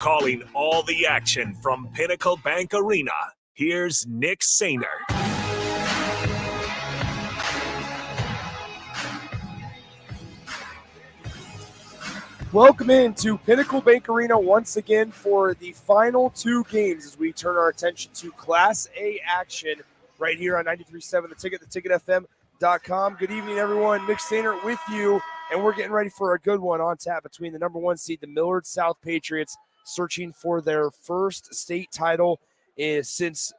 Calling all the action from Pinnacle Bank Arena, here's Nick Sainer. Welcome into Pinnacle Bank Arena once again for the final two games as we turn our attention to Class A action right here on 93.7 The Ticket, theticketfm.com. Good evening, everyone. Nick Sainer with you, and we're getting ready for a good one on tap between the number one seed, the Millard South Patriots, searching for their first state title since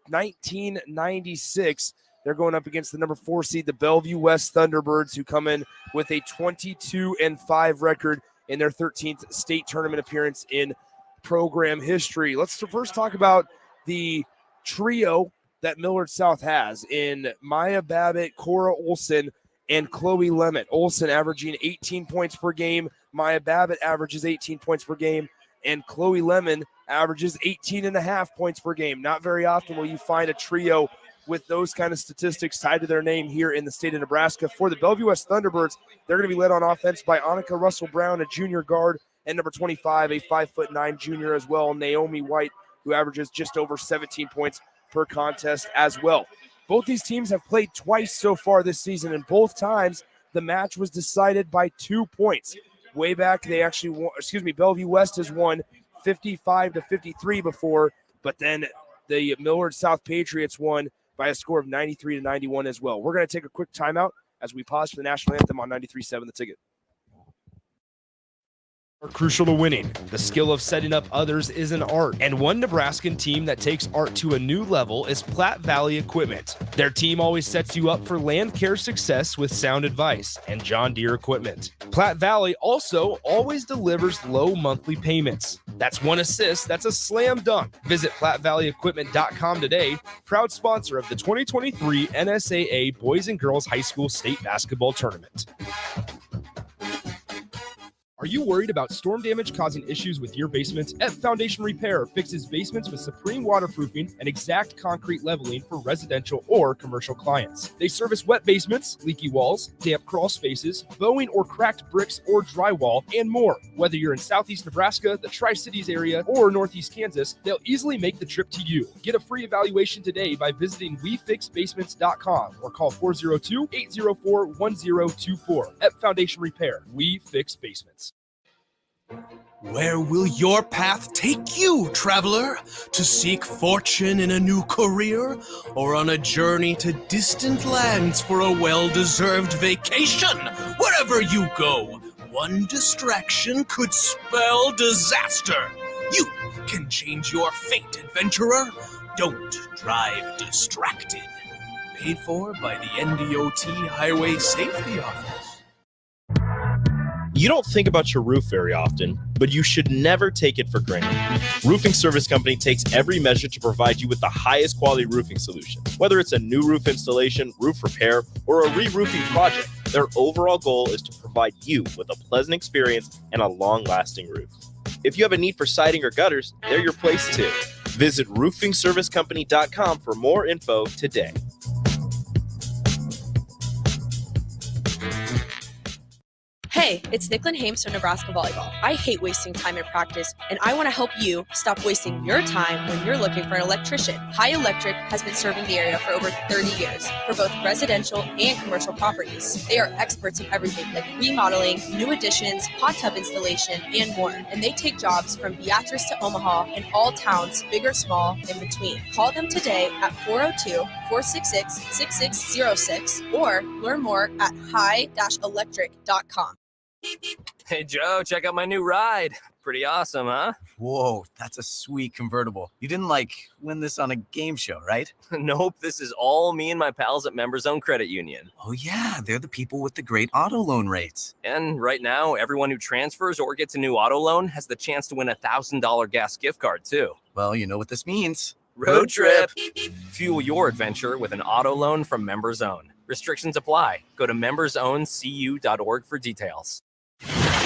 1996. They're going up against the number 4 seed, the Bellevue West Thunderbirds, who come in with a 22-5 record in their 13th state tournament appearance in program history. Let's first talk about the trio that Millard South has in Maya Babbitt, Cora Olson, and Chloe Lemon. Olson averaging 18 points per game. Maya Babbitt averages 18 points per game. And Chloe Lemon averages 18.5 points per game. Not very often will you find a trio with those kind of statistics tied to their name here in the state of Nebraska. For the Bellevue West Thunderbirds, they're going to be led on offense by Annika Russell-Brown, a junior guard, and number 25, a 5'9" junior as well, Naomi White, who averages just over 17 points per contest as well. Both these teams have played twice so far this season, and both times the match was decided by 2 points. Way back, they actually won, Bellevue West has won 55-53 before, but then the Millard South Patriots won by a score of 93-91 as well. We're going to take a quick timeout as we pause for the national anthem on 93.7 The Ticket. Are crucial to winning. The skill of setting up others is an art, and one Nebraskan team that takes art to a new level is Platte Valley Equipment. Their team always sets you up for land care success with sound advice and John Deere equipment. Platte Valley also always delivers low monthly payments. That's one assist, that's a slam dunk. Visit PlatteValleyEquipment.com today, proud sponsor of the 2023 NSAA Boys and Girls High School State Basketball Tournament. Are you worried about storm damage causing issues with your basement? F Foundation Repair fixes basements with supreme waterproofing and exact concrete leveling for residential or commercial clients. They service wet basements, leaky walls, damp crawl spaces, bowing or cracked bricks or drywall, and more. Whether you're in Southeast Nebraska, the Tri-Cities area, or Northeast Kansas, they'll easily make the trip to you. Get a free evaluation today by visiting WeFixBasements.com or call 402-804-1024. F Foundation Repair. We fix basements. Where will your path take you, traveler? To seek fortune in a new career? Or on a journey to distant lands for a well-deserved vacation? Wherever you go, one distraction could spell disaster. You can change your fate, adventurer. Don't drive distracted. Paid for by the NDOT Highway Safety Office. You don't think about your roof very often, but you should never take it for granted. Roofing Service Company takes every measure to provide you with the highest quality roofing solution. Whether it's a new roof installation, roof repair, or a re-roofing project, their overall goal is to provide you with a pleasant experience and a long-lasting roof. If you have a need for siding or gutters, they're your place too. Visit roofingservicecompany.com for more info today. Hey, it's Nicklin Hames from Nebraska Volleyball. I hate wasting time in practice, and I want to help you stop wasting your time when you're looking for an electrician. High Electric has been serving the area for over 30 years for both residential and commercial properties. They are experts in everything like remodeling, new additions, hot tub installation, and more. And they take jobs from Beatrice to Omaha and all towns, big or small, in between. Call them today at 402-466-6606 or learn more at high-electric.com. Hey, Joe, check out my new ride. Pretty awesome, huh? Whoa, that's a sweet convertible. You didn't, win this on a game show, right? Nope, this is all me and my pals at Members Own Credit Union. Oh, yeah, they're the people with the great auto loan rates. And right now, everyone who transfers or gets a new auto loan has the chance to win a $1,000 gas gift card, too. Well, you know what this means. Road trip! Fuel your adventure with an auto loan from Members Own. Restrictions apply. Go to membersowncu.org for details.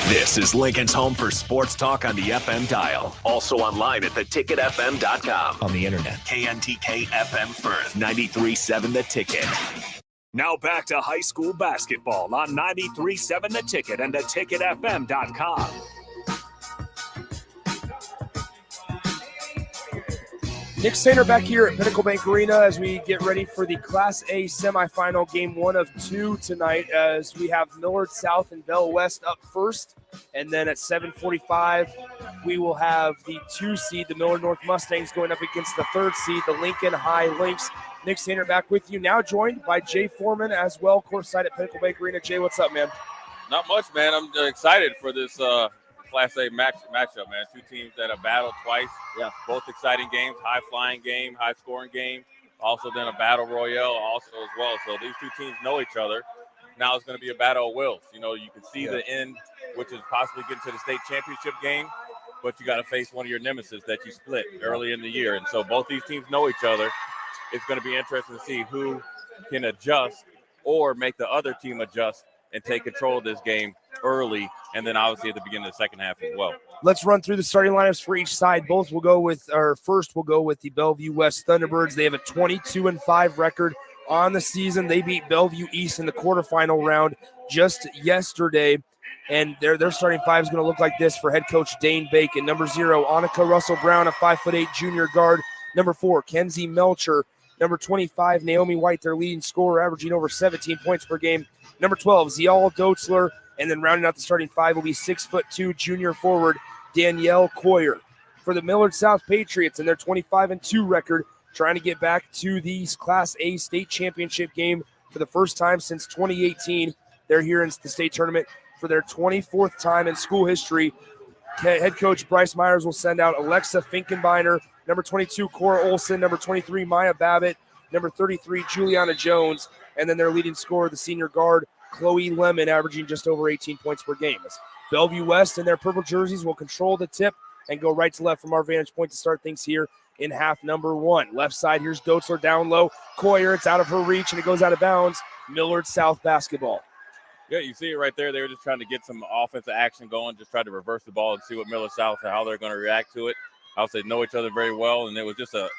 This is Lincoln's home for sports talk on the FM dial. Also online at theticketfm.com. On the internet. KNTK FM Firth, 93.7 The Ticket. Now back to high school basketball on 93.7 The Ticket and theticketfm.com. Nick Sainer back here at Pinnacle Bank Arena as we get ready for the Class A semifinal, game 1 of 2 tonight, as we have Millard South and Bell West up first. And then at 7:45, we will have the 2 seed, the Millard North Mustangs, going up against the 3rd seed, the Lincoln High Lynx. Nick Sainer back with you, now joined by Jay Foreman as well, courtside at Pinnacle Bank Arena. Jay, what's up, man? Not much, man. I'm excited for this Class A matchup, man. 2 teams that have battled twice. Yeah. Both exciting games, high-flying game, high-scoring game. Also then a battle royale also as well. So these 2 teams know each other. Now it's going to be a battle of wills. You know, you can see the end, which is possibly getting to the state championship game, but you got to face one of your nemesis that you split early in the year. And so both these teams know each other. It's going to be interesting to see who can adjust or make the other team adjust and take control of this game early, and then obviously at the beginning of the second half as well. Let's run through the starting lineups for each side. First we'll go with the Bellevue West Thunderbirds. They have a 22-5 record on the season. They beat Bellevue East in the quarterfinal round just yesterday, and their starting 5 is going to look like this for head coach Dane Bacon. Number 0, Annika Russell Brown, a 5'8" junior guard. Number 4, Kenzie Melcher. Number 25, Naomi White, their leading scorer, averaging over 17 points per game. Number 12, Zial Dotzler. And then rounding out the starting 5 will be 6'2" junior forward Danielle Coyer. For the Millard South Patriots and their 25-2 record, trying to get back to the Class A state championship game for the first time since 2018. They're here in the state tournament for their 24th time in school history. Head coach Bryce Myers will send out Alexa Finkenbeiner, number 22, Cora Olson, number 23, Maya Babbitt, number 33, Juliana Jones, and then their leading scorer, the senior guard, Chloe Lemon, averaging just over 18 points per game. Bellevue West in their purple jerseys will control the tip and go right to left from our vantage point to start things here in half number 1. Left side, here's Dotzler down low. Coyer, it's out of her reach, and it goes out of bounds. Millard South basketball. Yeah, you see it right there. They were just trying to get some offensive action going, just try to reverse the ball and see what Millard South and how they're going to react to it. I would say know each other very well, and it was just a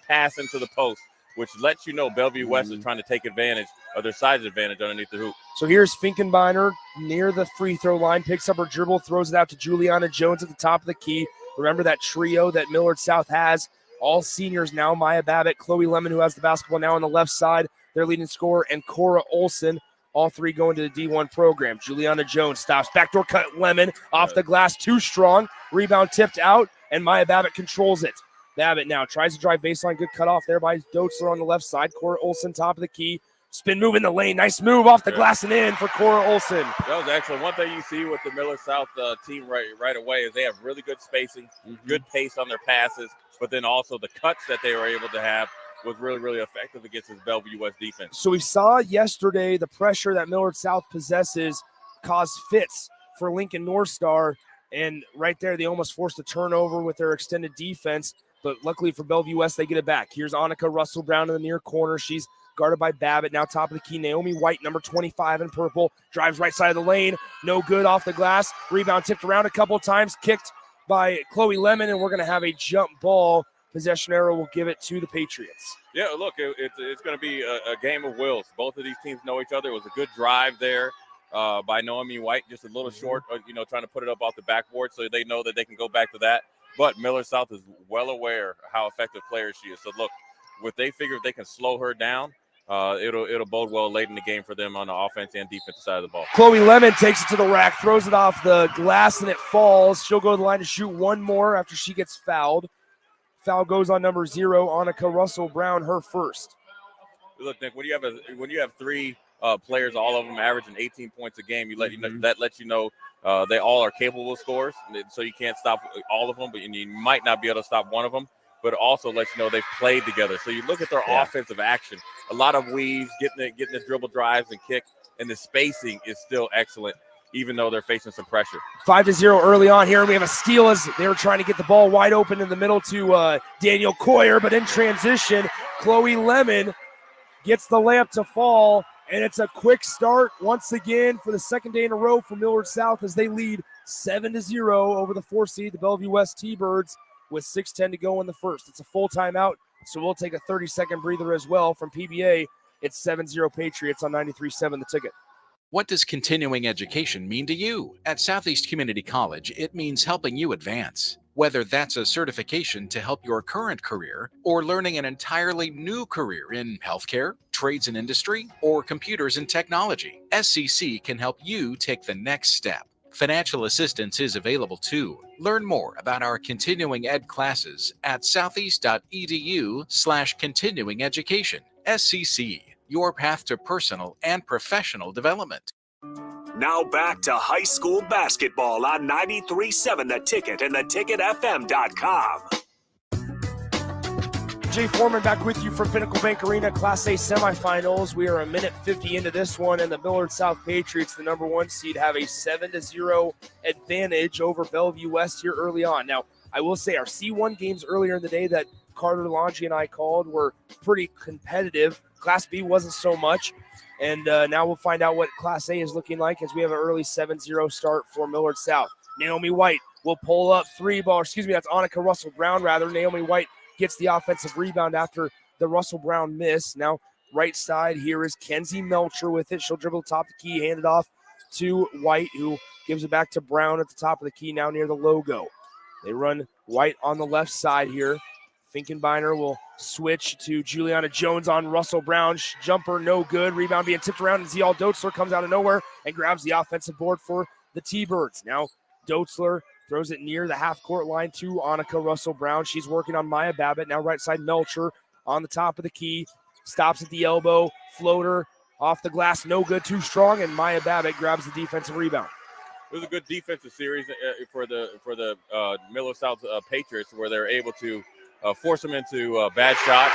pass into the post, which lets you know Bellevue West is trying to take advantage of their size advantage underneath the hoop. So here's Finkenbeiner near the free throw line, picks up her dribble, throws it out to Juliana Jones at the top of the key. Remember that trio that Millard South has, all seniors now, Maya Babbitt, Chloe Lemon, who has the basketball now on the left side, their leading scorer, and Cora Olson, all 3 going to the D1 program. Juliana Jones stops, backdoor cut Lemon, off the glass, too strong, rebound tipped out, and Maya Babbitt controls it. Babbitt now tries to drive baseline. Good cut off there by Dotzler on the left side. Cora Olson, top of the key. Spin move in the lane. Nice move off the glass and in for Cora Olson. That was excellent. One thing you see with the Millard South team right away is they have really good spacing, good pace on their passes, but then also the cuts that they were able to have was really, really effective against this Bellevue West defense. So we saw yesterday the pressure that Millard South possesses cause fits for Lincoln North Star, and right there they almost forced a turnover with their extended defense. But luckily for Bellevue West, they get it back. Here's Annika Russell Brown in the near corner. She's guarded by Babbitt. Now top of the key, Naomi White, number 25 in purple. Drives right side of the lane. No good off the glass. Rebound tipped around a couple of times. Kicked by Chloe Lemon, and we're going to have a jump ball. Possession arrow will give it to the Patriots. Yeah, look, it's going to be a game of wills. Both of these teams know each other. It was a good drive there by Naomi White, just a little short, trying to put it up off the backboard so they know that they can go back to that. But Millard South is well aware how effective player she is. So, look, if they figure if they can slow her down, it'll bode well late in the game for them on the offense and defensive side of the ball. Chloe Lemon takes it to the rack, throws it off the glass, and it falls. She'll go to the line to shoot one more after she gets fouled. Foul goes on number 0, Annika Russell Brown, her first. Look, Nick, when you have 3 players, all of them averaging 18 points a game, that lets you know they all are capable scorers. So you can't stop all of them, but you might not be able to stop one of them. But it also lets you know they've played together. So you look at their offensive action, a lot of weaves, getting the dribble drives and kick, and the spacing is still excellent, even though they're facing some pressure. 5-0 early on here, and we have a steal as they were trying to get the ball wide open in the middle to Daniel Coyer, but in transition, Chloe Lemon gets the layup to fall, and it's a quick start once again for the second day in a row for Millard South as they lead 7-0 over the 4 seed, the Bellevue West T-Birds, with 6:10 to go in the first. It's a full timeout, so we'll take a 30-second breather as well from PBA. It's 7-0 Patriots on 93.7 The Ticket. What does continuing education mean to you? At Southeast Community College, it means helping you advance. Whether that's a certification to help your current career or learning an entirely new career in healthcare, trades and industry, or computers and technology, SCC can help you take the next step. Financial assistance is available too. Learn more about our continuing ed classes at southeast.edu/continuing education. SCC, your path to personal and professional development. Now back to high school basketball on 93.7 The Ticket and theticketfm.com. Jay Foreman back with you from Pinnacle Bank Arena, Class A semifinals. We are a minute 50 into this one, and the Millard South Patriots, the number 1 seed, have a 7-0 advantage over Bellevue West here early on. Now, I will say our C1 games earlier in the day that Carter Longy and I called were pretty competitive. Class B wasn't so much, and now we'll find out what Class A is looking like as we have an early 7-0 start for Millard South. Naomi White will pull up that's Annika Russell-Brown rather. Naomi White gets the offensive rebound after the Russell Brown miss. Now, right side here is Kenzie Melcher with it. She'll dribble top of the key, hand it off to White, who gives it back to Brown at the top of the key, now near the logo. They run White on the left side here. Finkenbeiner will switch to Juliana Jones on Russell Brown. Jumper no good. Rebound being tipped around, and Zial Dotzler comes out of nowhere and grabs the offensive board for the T-Birds. Now, Dotzler throws it near the half-court line to Annika Russell-Brown. She's working on Maya Babbitt. Now right side Melcher on the top of the key. Stops at the elbow. Floater off the glass. No good. Too strong. And Maya Babbitt grabs the defensive rebound. It was a good defensive series for the Millard South Patriots, where they're able to force them into bad shots.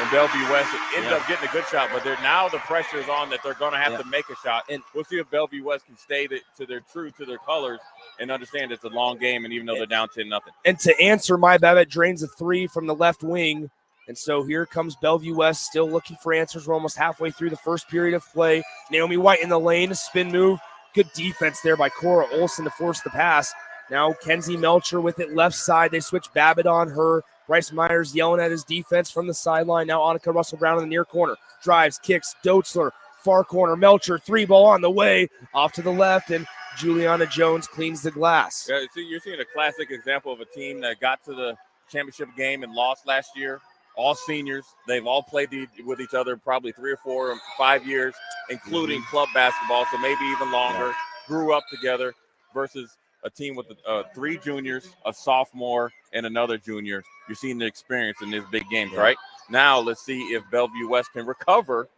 And Bellevue West ended up getting a good shot, but now the pressure is on that they're going to have to make a shot. And we'll see if Bellevue West can stay to their colors and understand it's a long game, and even though they're down 10-0. And to answer, Maya Babbitt drains a three from the left wing. And so here comes Bellevue West still looking for answers. We're almost halfway through the first period of play. Naomi White in the lane, spin move. Good defense there by Cora Olson to force the pass. Now Kenzie Melcher with it left side. They switch Babbitt on her. Bryce Myers yelling at his defense from the sideline. Now Annika Russell-Brown in the near corner. Drives, kicks, Dotzler, far corner. Melcher, 3-ball on the way. Off to the left, and Juliana Jones cleans the glass. Yeah, you're seeing a classic example of a team that got to the championship game and lost last year. All seniors. They've all played with each other probably 3 or 4 or 5 years, including club basketball, so maybe even longer. Grew up together versus a team with 3 juniors, a sophomore, and another junior. You're seeing the experience in these big games, right? Now let's see if Bellevue West can recover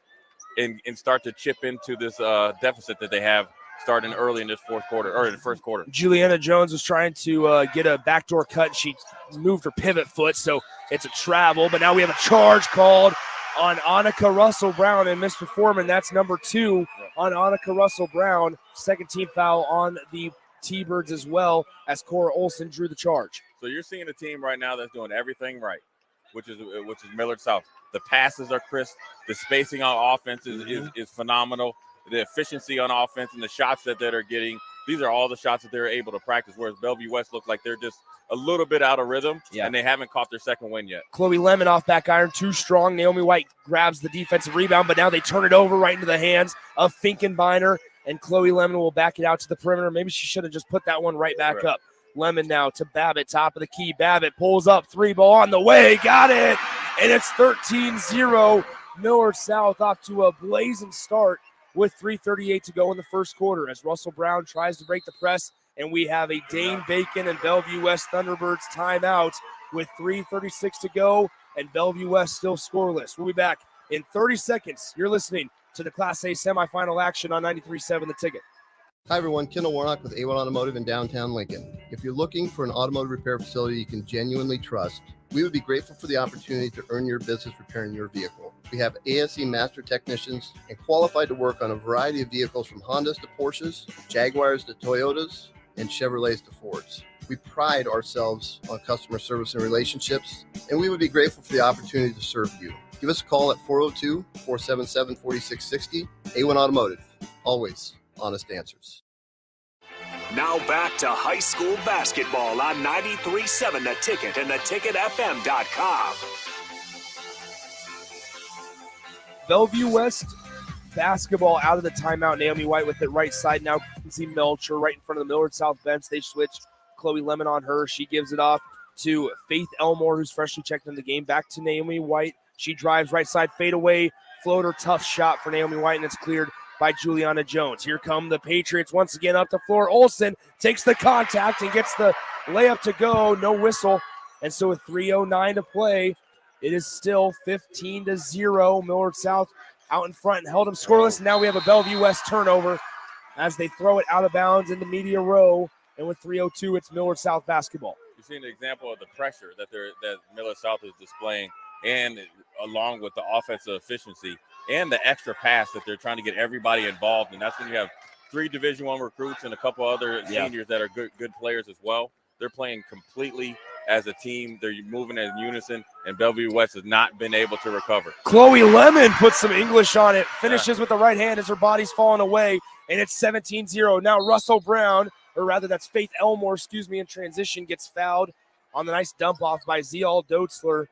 and start to chip into this deficit that they have starting early in this fourth quarter or in the first quarter. Juliana Jones was trying to get a backdoor cut. She moved her pivot foot, so it's a travel. But now we have a charge called on Annika Russell-Brown, and Mr. Foreman, that's number 2 on Annika Russell-Brown. Second team foul on the T-Birds as well, as Cora Olson drew the charge. So you're seeing a team right now that's doing everything right, which is Millard South. The passes are crisp. The spacing on offense is phenomenal. The efficiency on offense and the shots that they're getting, these are all the shots that they're able to practice, whereas Bellevue West look like they're just a little bit out of rhythm, and they haven't caught their second win yet. Chloe Lemon off back iron, too strong. Naomi White grabs the defensive rebound, but now they turn it over right into the hands of Finkenbeiner, and Chloe Lemon will back it out to the perimeter. Maybe she should have just put that one right back up. Lemon now to Babbitt, top of the key. Babbitt pulls up, 3-ball on the way, got it, and it's 13-0. Millard South off to a blazing start with 3:38 to go in the first quarter as Russell Brown tries to break the press, and we have a Dane Bacon and Bellevue West Thunderbirds timeout with 3:36 to go, and Bellevue West still scoreless. We'll be back in 30 seconds. You're listening to the Class A semifinal action on 93.7 The Ticket. Hi everyone, Kendall Warnock with A1 Automotive in downtown Lincoln. If you're looking for an automotive repair facility you can genuinely trust, we would be grateful for the opportunity to earn your business repairing your vehicle. We have ASE master technicians and qualified to work on a variety of vehicles from Hondas to Porsches, Jaguars to Toyotas, and Chevrolets to Fords. We pride ourselves on customer service and relationships, and we would be grateful for the opportunity to serve you. Give us a call at 402-477-4660. A1 Automotive, always honest answers. Now back to high school basketball on 93.7 The Ticket and theticketfm.com. Bellevue West basketball out of the timeout. Naomi White with it right side now. You can see Melcher right in front of the Millard South bench. They switch Chloe Lemon on her. She gives it off to Faith Elmore, who's freshly checked in the game. Back to Naomi White. She drives right side, fadeaway, floater, tough shot for Naomi White, and it's cleared by Juliana Jones. Here come the Patriots once again up the floor. Olsen takes the contact and gets the layup to go. No whistle. And so with 3:09 to play, it is still 15-0. Millard South out in front and held them scoreless. Now we have a Bellevue West turnover as they throw it out of bounds in the media row. And with 3:02, it's Millard South basketball. You've seen an example of the pressure that Millard South is displaying, and along with the offensive efficiency and the extra pass that they're trying to get everybody involved. And that's when you have 3 Division I recruits and a couple other seniors that are good players as well. They're playing completely as a team. They're moving in unison, and Bellevue West has not been able to recover. Chloe Lemon puts some English on it, finishes with the right hand as her body's falling away, and it's 17-0. Now Russell Brown, or rather that's Faith Elmore, in transition, gets fouled on the nice dump off by Zeal Doetzler.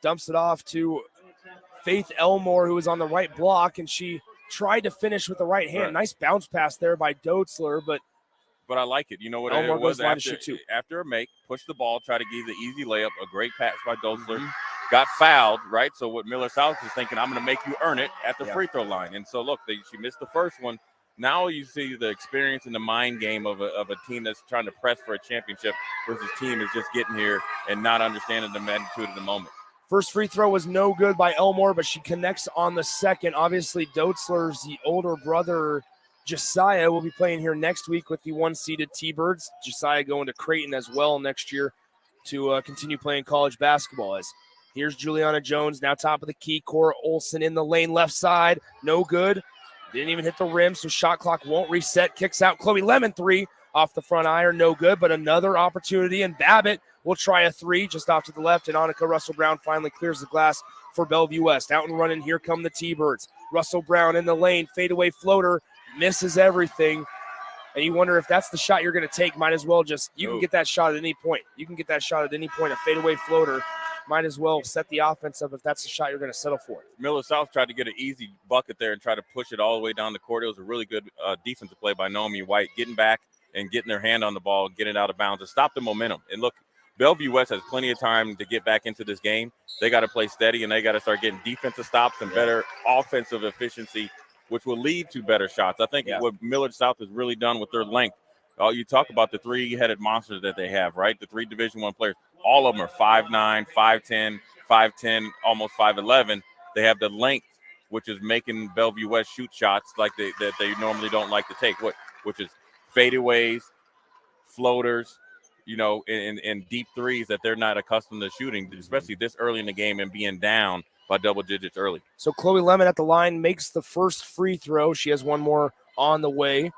Dumps it off to Faith Elmore, who was on the right block, and she tried to finish with the right hand. Right. Nice bounce pass there by Doetzler, but I like it. You know what Elmore it was after a make, push the ball, try to give the easy layup, a great pass by Doetzler. Got fouled, right? So what Millard South is thinking, I'm going to make you earn it at the free throw line. And so look, she missed the first one. Now you see the experience and the mind game of a team that's trying to press for a championship versus team is just getting here and not understanding the magnitude of the moment. First free throw was no good by Elmore, but she connects on the second. Obviously, Doetzler's the older brother, Josiah, will be playing here next week with the 1-seeded T-Birds. Josiah going to Creighton as well next year to continue playing college basketball. As here's Juliana Jones, now top of the key. Cora Olsen in the lane, left side, no good. Didn't even hit the rim, so shot clock won't reset. Kicks out Chloe Lemon, 3 off the front iron, no good, but another opportunity, and Babbitt will try a 3 just off to the left, and Annika Russell Brown finally clears the glass for Bellevue West. Out and running, here come the T-Birds. Russell Brown in the lane, fadeaway floater, misses everything, and you wonder if that's the shot you're going to take. Might as well you can get that shot at any point. You can get that shot at any point, a fadeaway floater. Might as well set the offense up if that's the shot you're going to settle for. Millard South tried to get an easy bucket there and try to push it all the way down the court. It was a really good defensive play by Naomi White, getting back and getting their hand on the ball, getting it out of bounds to stop the momentum. And look, Bellevue West has plenty of time to get back into this game. They got to play steady, and they got to start getting defensive stops and better offensive efficiency, which will lead to better shots. I think what Millard South has really done with their length, you talk about the 3-headed monsters that they have, right? The 3 Division I players, all of them are 5'9", 5'10", 5'10", almost 5'11". They have the length, which is making Bellevue West shoot shots like that they normally don't like to take, which is fadeaways, floaters, and deep threes that they're not accustomed to shooting, especially this early in the game and being down by double digits early. So Chloe Lemon at the line makes the first free throw. She has one more on the way.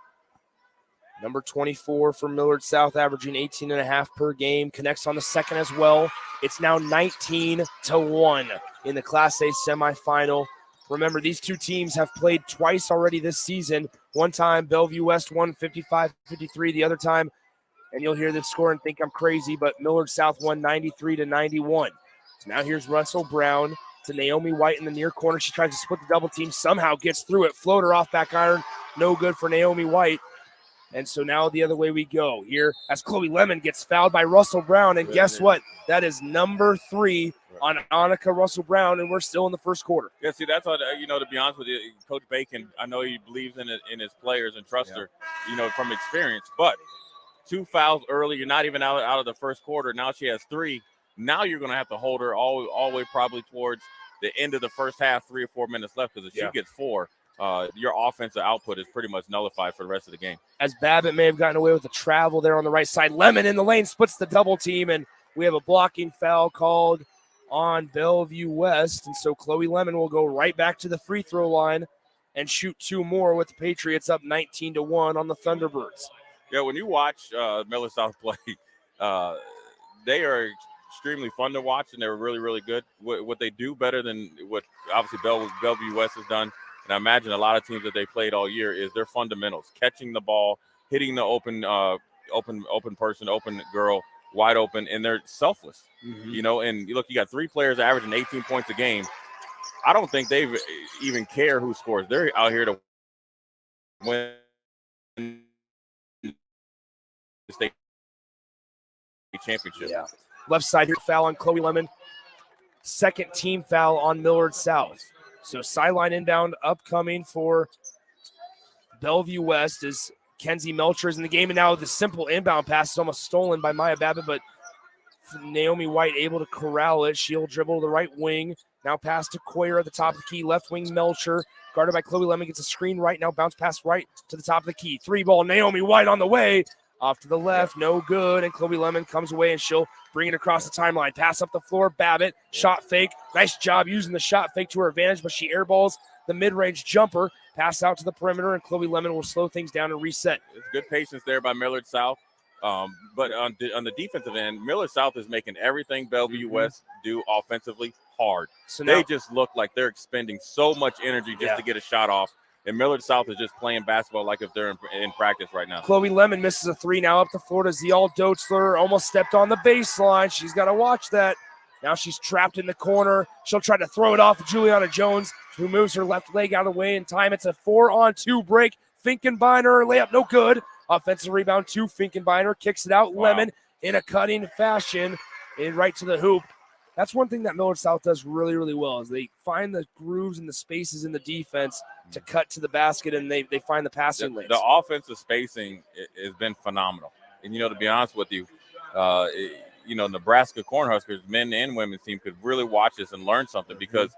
Number 24 for Millard South, averaging 18.5 per game. Connects on the second as well. It's now 19-1 in the Class A semifinal. Remember, these two teams have played twice already this season. One time, Bellevue West won 55-53. The other time, and you'll hear this score and think I'm crazy, but Millard South won 93-91. So now here's Russell Brown to Naomi White in the near corner. She tries to split the double team, somehow gets through it. Floater off back iron, no good for Naomi White. And so now the other way we go here as Chloe Lemon gets fouled by Russell Brown. And guess what? That is number 3 on Annika Russell Brown, and we're still in the first quarter. Yeah, see, that's what, to be honest with you, Coach Bacon, I know he believes in his players and trusts her, from experience. But 2 fouls early, you're not even out of the first quarter. Now she has 3. Now you're going to have to hold her all the way probably towards the end of the first half, 3 or 4 minutes left, because if she gets 4, your offensive output is pretty much nullified for the rest of the game. As Babbitt may have gotten away with the travel there on the right side. Lemon in the lane splits the double team, and we have a blocking foul called on Bellevue West. And so Chloe Lemon will go right back to the free throw line and shoot 2 more with the Patriots up 19-1 on the Thunderbirds. Yeah, when you watch Millard South play, they are extremely fun to watch, and they're really, really good. What they do better than what obviously Bellevue West has done, and I imagine a lot of teams that they played all year, is their fundamentals: catching the ball, hitting the open person, open girl, wide open, and they're selfless. And look, you got 3 players averaging 18 points a game. I don't think they even care who scores. They're out here to win the state championship. Yeah. Left side here, foul on Chloe Lemon. Second team foul on Millard South. So sideline inbound upcoming for Bellevue West as Kenzie Melcher is in the game. And now the simple inbound pass is almost stolen by Maya Babbitt, but Naomi White able to corral it. She'll dribble to the right wing. Now pass to Coyer at the top of the key. Left wing Melcher. Guarded by Chloe Lemon. Gets a screen right now. Bounce pass right to the top of the key. 3-ball. Naomi White on the way. Off to the left. No good. And Chloe Lemon comes away and she'll bring it across the timeline. Pass up the floor. Babbitt. Shot fake. Nice job using the shot fake to her advantage, but she airballs the mid-range jumper. Pass out to the perimeter, and Chloe Lemon will slow things down and reset. It's good patience there by Millard South. But on the defensive end, Millard South is making everything Bellevue West do offensively hard. So they just look like they're expending so much energy just to get a shot off. And Millard South is just playing basketball like if they're in practice right now. Chloe Lemon misses a 3 now up the floor to Zial Dotzler. Almost stepped on the baseline. She's got to watch that. Now she's trapped in the corner. She'll try to throw it off to Juliana Jones, who moves her left leg out of the way in time. It's a 4-on-2 break. Finkenbeiner, layup no good. Offensive rebound to Finkenbeiner. Kicks it out. Wow. Lemon in a cutting fashion and right to the hoop. That's one thing that Millard South does really, really well is they find the grooves and the spaces in the defense to cut to the basket, and they find the passing lanes. The offensive spacing has been phenomenal. And, to be honest with you, Nebraska Cornhuskers, men and women's team, could really watch this and learn something because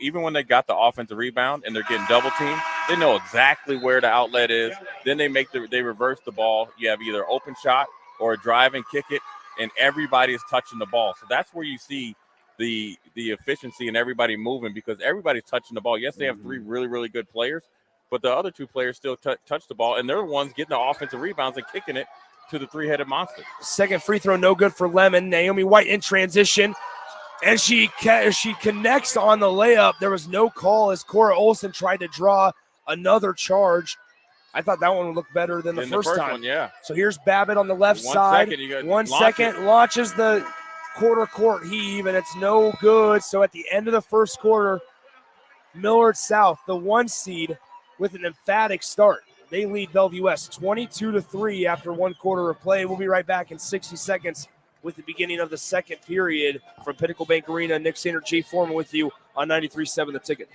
even when they got the offensive rebound and they're getting double teamed, they know exactly where the outlet is. Then they reverse the ball. You have either open shot or a drive and kick it, and everybody is touching the ball. So that's where you see the efficiency and everybody moving because everybody's touching the ball. Yes, they have 3 really, really good players, but the other 2 players still touch the ball, and they're the ones getting the offensive rebounds and kicking it to the 3-headed monster. Second free throw, no good for Lemon. Naomi White in transition, and she connects on the layup. There was no call as Cora Olsen tried to draw another charge. I thought that one would look better than the first time. One, yeah. So here's Babbitt on the left side. 1 second, launches the quarter court heave, and it's no good. So at the end of the first quarter, Millard South, the 1 seed, with an emphatic start. They lead Bellevue West 22-3 after 1 quarter of play. We'll be right back in 60 seconds with the beginning of the second period from Pinnacle Bank Arena. Nick Sander, Jay Foreman with you on 93.7 The Ticket.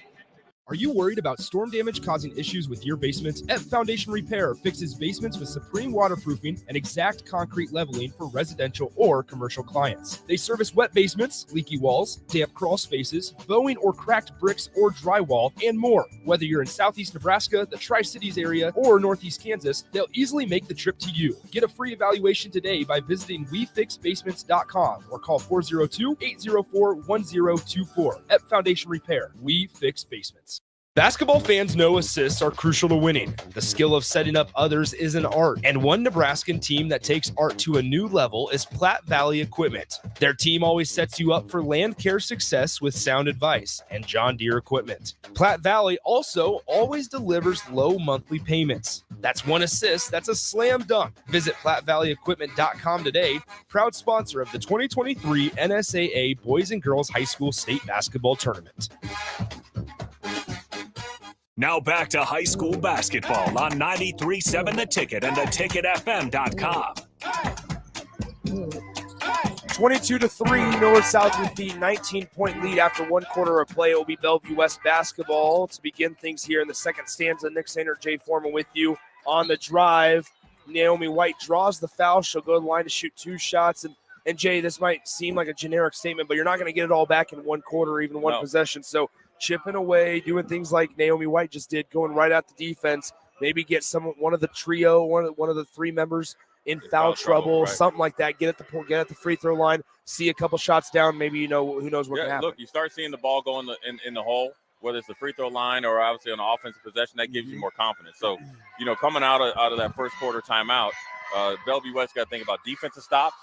Are you worried about storm damage causing issues with your basement? F Foundation Repair fixes basements with supreme waterproofing and exact concrete leveling for residential or commercial clients. They service wet basements, leaky walls, damp crawl spaces, bowing or cracked bricks or drywall, and more. Whether you're in Southeast Nebraska, the Tri-Cities area, or Northeast Kansas, they'll easily make the trip to you. Get a free evaluation today by visiting WeFixBasements.com or call 402-804-1024. F Foundation Repair. We fix basements. Basketball fans know assists are crucial to winning. The skill of setting up others is an art, and one Nebraskan team that takes art to a new level is Platte Valley Equipment. Their team always sets you up for land care success with sound advice and John Deere equipment. Platte Valley also always delivers low monthly payments. That's one assist, that's a slam dunk. Visit PlatteValleyEquipment.com today, proud sponsor of the 2023 NSAA Boys and Girls High School State Basketball Tournament. Now back to high school basketball on 93.7 The Ticket and theticketfm.com. 22-3, Millard South with the 19-point lead after 1 quarter of play. It will be Bellevue West basketball to begin things here in the second stanza. Nick Sander, Jay Foreman with you on the drive. Naomi White draws the foul. She'll go to the line to shoot 2 shots. And Jay, this might seem like a generic statement, but you're not going to get it all back in 1 quarter or even one possession. So chipping away, doing things like Naomi White just did, going right at the defense, maybe get one of the trio, one of the 3 members in foul trouble, right. Something like that. Get at the free throw line, see a couple shots down, maybe who knows what can happen. Look, you start seeing the ball go in the hole, whether it's the free throw line or obviously on the offensive possession, that gives you more confidence. So, coming out of that first quarter timeout, Bellevue West got to think about defensive stops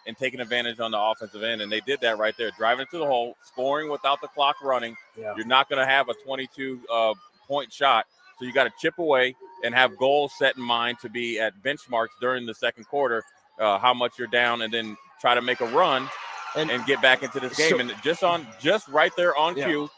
and taking advantage on the offensive end, and they did that right there, driving to the hole, scoring without the clock running. You're not going to have a 22-point shot, so you got to chip away and have goals set in mind to be at benchmarks during the second quarter, how much you're down, and then try to make a run and get back into this game. And just right there on cue,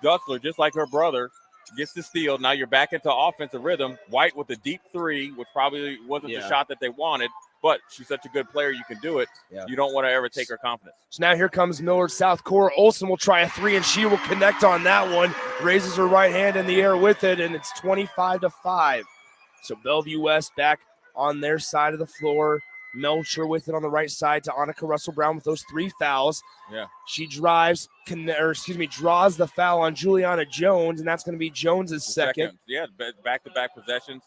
Dutzler, just like her brother, gets the steal. Now you're back into offensive rhythm. White with the deep 3, which probably wasn't the shot that they wanted, but she's such a good player, you can do it. Yeah. You don't want to ever take her confidence. So now here comes Millard South. Cora Olson will try a three, and she will connect on that one. Raises her right hand in the air with it, and it's 25-5. So Bellevue West back on their side of the floor. Melcher with it on the right side to Annika Russell-Brown with those 3 fouls. Yeah. She draws the foul on Juliana Jones, and that's going to be Jones's second. Yeah, back-to-back possessions.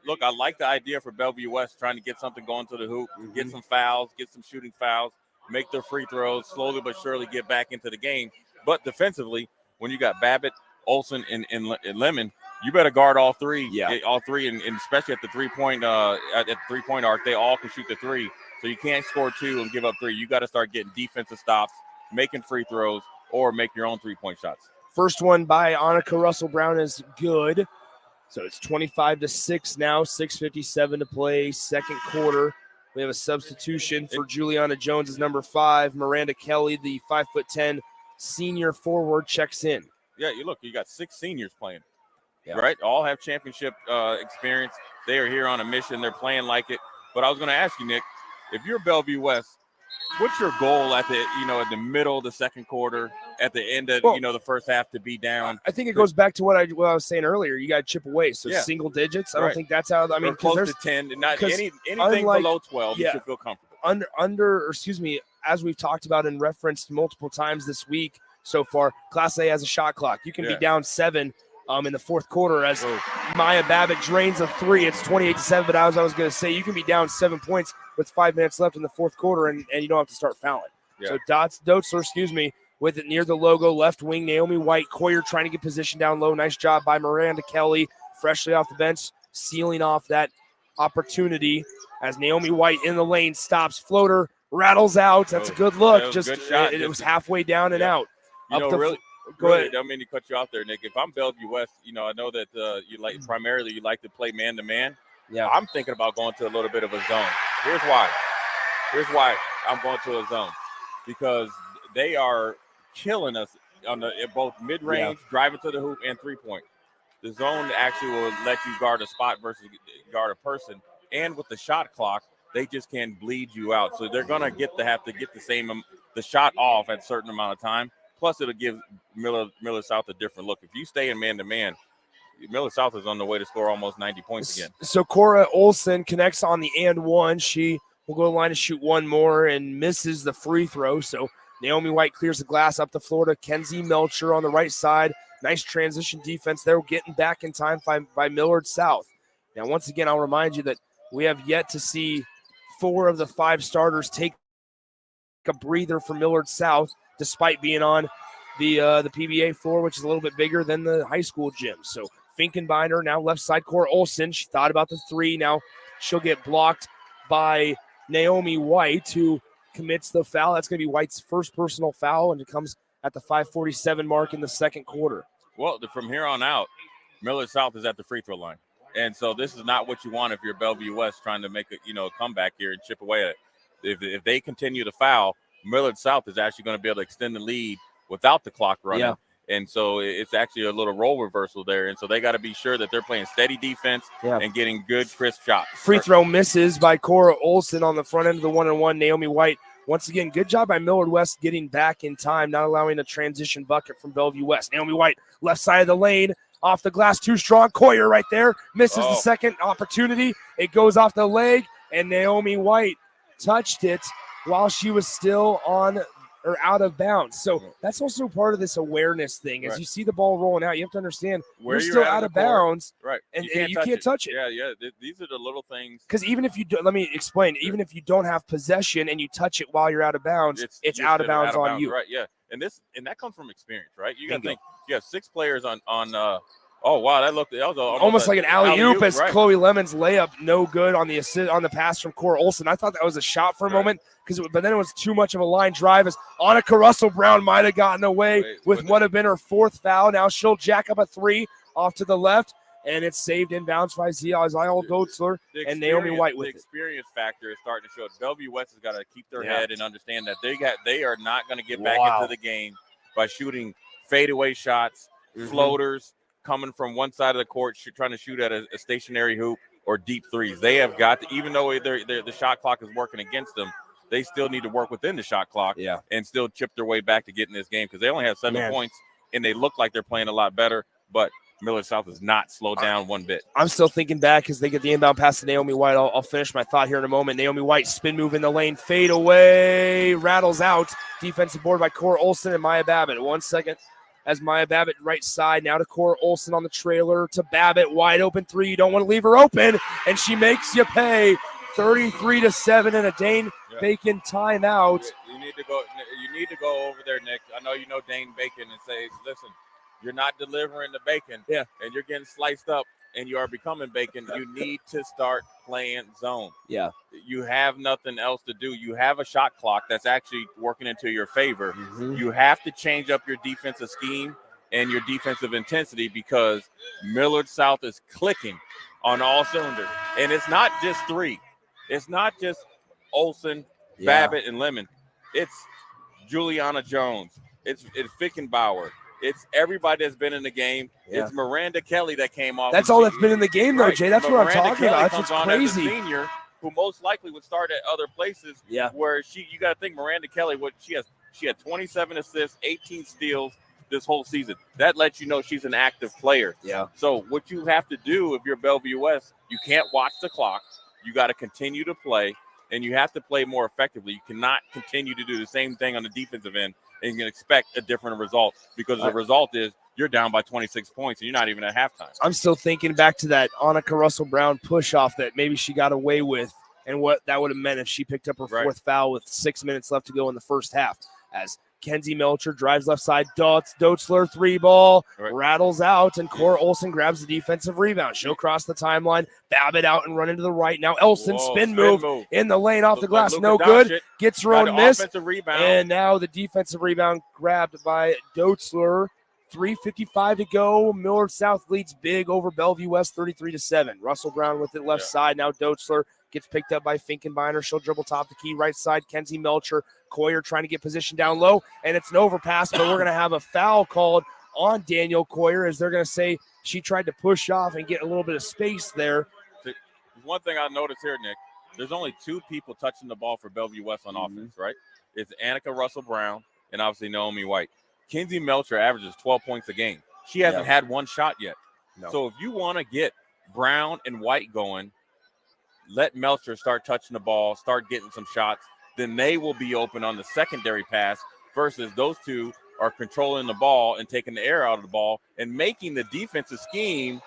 Look, I like the idea for Bellevue West trying to get something going to the hoop, get some fouls, get some shooting fouls, make their free throws, slowly but surely get back into the game. But defensively, when you got Babbitt, Olson, and Lemon, you better guard all three. Yeah. All three, and especially at the three-point arc, they all can shoot the three. So you can't score 2 and give up 3. You got to start getting defensive stops, making free throws, or make your own three-point shots. First one by Annika Russell-Brown is good. So it's 25-6 now, 6:57 to play, second quarter. We have a substitution for Juliana Jones as number 5. Miranda Kelly, the 5'10" senior forward, checks in. Yeah, you got 6 seniors playing. Yeah. Right? All have championship experience. They are here on a mission. They're playing like it. But I was going to ask you, Nick, if you're Bellevue West, what's your goal at the middle of the second quarter, at the end of the first half to be down? I think it goes back to what I was saying earlier. You got to chip away. So single digits. I don't think that's how. I mean, close to 10, not anything below 12. You should feel comfortable. As we've talked about and referenced multiple times this week so far, Class A has a shot clock. You can be down 7. In the fourth quarter as Maya Babbitt drains a 3. It's 28-7, but as I was going to say, you can be down 7 points with 5 minutes left in the fourth quarter, and you don't have to start fouling. Yeah. So Dotzler, with it near the logo, left wing, Naomi White, Coyer trying to get position down low. Nice job by Miranda Kelly, freshly off the bench, sealing off that opportunity as Naomi White in the lane, stops, floater, rattles out. That's a good look. Good shot. It was halfway down and out. Go ahead. I don't mean to cut you off there, Nick. If I'm Bellevue West, I know that you like to play man-to-man. Yeah. I'm thinking about going to a little bit of a zone. Here's why I'm going to a zone. Because they are killing us on both mid-range, driving to the hoop, and three-point. The zone actually will let you guard a spot versus guard a person. And with the shot clock, they just can't bleed you out. So they're going to have to get the shot off at a certain amount of time. Plus, it'll give Millard South a different look. If you stay in man-to-man, Millard South is on the way to score almost 90 points again. So Cora Olson connects on the and one. She will go to the line to shoot one more and misses the free throw. So Naomi White clears the glass up the floor to Kenzie Melcher on the right side. Nice transition defense there, getting back in time by Millard South. Now, once again, I'll remind you that we have yet to see 4 of the 5 starters take a breather for Millard South, despite being on the PBA floor, which is a little bit bigger than the high school gym. So Finkenbinder now left side, Cora Olson. She thought about the 3. Now she'll get blocked by Naomi White, who commits the foul. That's going to be White's first personal foul, and it comes at the 5:47 mark in the second quarter. Well, from here on out, Millard South is at the free throw line. And so this is not what you want if you're Bellevue West trying to make a comeback here and chip away at it. If they continue to foul, Millard South is actually going to be able to extend the lead without the clock running. Yeah. And so it's actually a little role reversal there. And so they got to be sure that they're playing steady defense and getting good, crisp shots. Free throw misses by Cora Olson on the front end of the 1-on-1. Naomi White, once again, good job by Millard West getting back in time, not allowing a transition bucket from Bellevue West. Naomi White, left side of the lane, off the glass, too strong. Coyer right there, misses the second opportunity. It goes off the leg, and Naomi White touched it while she was still on or out of bounds. So that's also part of this awareness thing. As you see the ball rolling out, you have to understand you're still out of bounds, and you can't touch it. Yeah. These are the little things. Because even if you do, let me explain. Even if you don't have possession and you touch it while you're out of bounds, it's out of bounds on you. Right? Yeah, and that comes from experience, right? You got to think. You have 6 players on. Oh wow, that was almost like an alley-oop as Chloe Lemon's layup no good on the pass from Cora Olson. I thought that was a shot for a moment, but then it was too much of a line drive as Annika Russell-Brown might have gotten away with what have been her 4th foul. Now she'll jack up a 3 off to the left, and it's saved inbounds by Zyle Dotzler and Naomi White with it. The experience factor is starting to show. Bellevue West has got to keep their head and understand that they are not going to get back into the game by shooting fadeaway shots, floaters, coming from one side of the court, trying to shoot at a stationary hoop. or deep threes. They have got to, even though the shot clock is working against them, they still need to work within the shot clock and still chip their way back to get in this game because they only have 7 points, and they look like they're playing a lot better, but Millard South has not slowed down one bit. I'm still thinking back as they get the inbound pass to Naomi White. I'll finish my thought here in a moment. Naomi White, spin move in the lane, fade away, rattles out. Defensive board by Cora Olson and Maya Babbitt. 1 second as Maya Babbitt right side. Now to Cora Olson on the trailer to Babbitt. Wide open three. You don't want to leave her open, and she makes you pay. 33-7 and a Dane Bacon timeout. You need to go. You need to go over there, Nick. I know you know Dane Bacon, and say, listen, you're not delivering the bacon, and you're getting sliced up, and you are becoming bacon. You need to start playing zone. Yeah. You have nothing else to do. You have a shot clock that's actually working into your favor. You have to change up your defensive scheme and your defensive intensity because Millard South is clicking on all cylinders. And it's not just three. It's not just Olson, Babbitt, and Lemon. It's Juliana Jones. It's Fickenbauer. It's everybody that's been in the game. It's Miranda Kelly that came off. That's all that's been in the game, though, Jay. That's what I'm talking about. That's what's crazy. As a senior, who most likely would start at other places. Where you got to think Miranda Kelly. She had 27 assists, 18 steals this whole season. That lets you know she's an active player. So what you have to do if you're Bellevue West, you can't watch the clock. You got to continue to play, and you have to play more effectively. You cannot continue to do the same thing on the defensive end and you can expect a different result because the result is you're down by 26 points and you're not even at halftime. I'm still thinking back to that Annika Russell-Brown push-off that maybe she got away with and what that would have meant if she picked up her fourth foul with 6 minutes left to go in the first half. As Kenzie Melcher drives left side, Doetzler three ball, rattles out, and Cora Olson grabs the defensive rebound. She'll cross the timeline, Babbitt out and run into the right. Now Elson, spin move in the lane off the glass, no good. Gets her own miss, and now the defensive rebound grabbed by Doetzler. 3:55 to go. Millard South leads big over Bellevue West 33-7. Russell Brown with it left side. Now Doetzler gets picked up by Finkenbeiner. She'll dribble top the key. Right side, Kenzie Melcher. Coyer trying to get position down low, and it's an overpass, but we're going to have a foul called on Daniel Coyer as they're going to say she tried to push off and get a little bit of space there. One thing I noticed here, Nick, there's only two people touching the ball for Bellevue West on offense, right? It's Annika Russell-Brown and obviously Naomi White. Kenzie Melcher averages 12 points a game. She hasn't had one shot yet. So if you want to get Brown and White going, let Melcher start touching the ball, start getting some shots, then they will be open on the secondary pass versus those two are controlling the ball and taking the air out of the ball and making the defensive scheme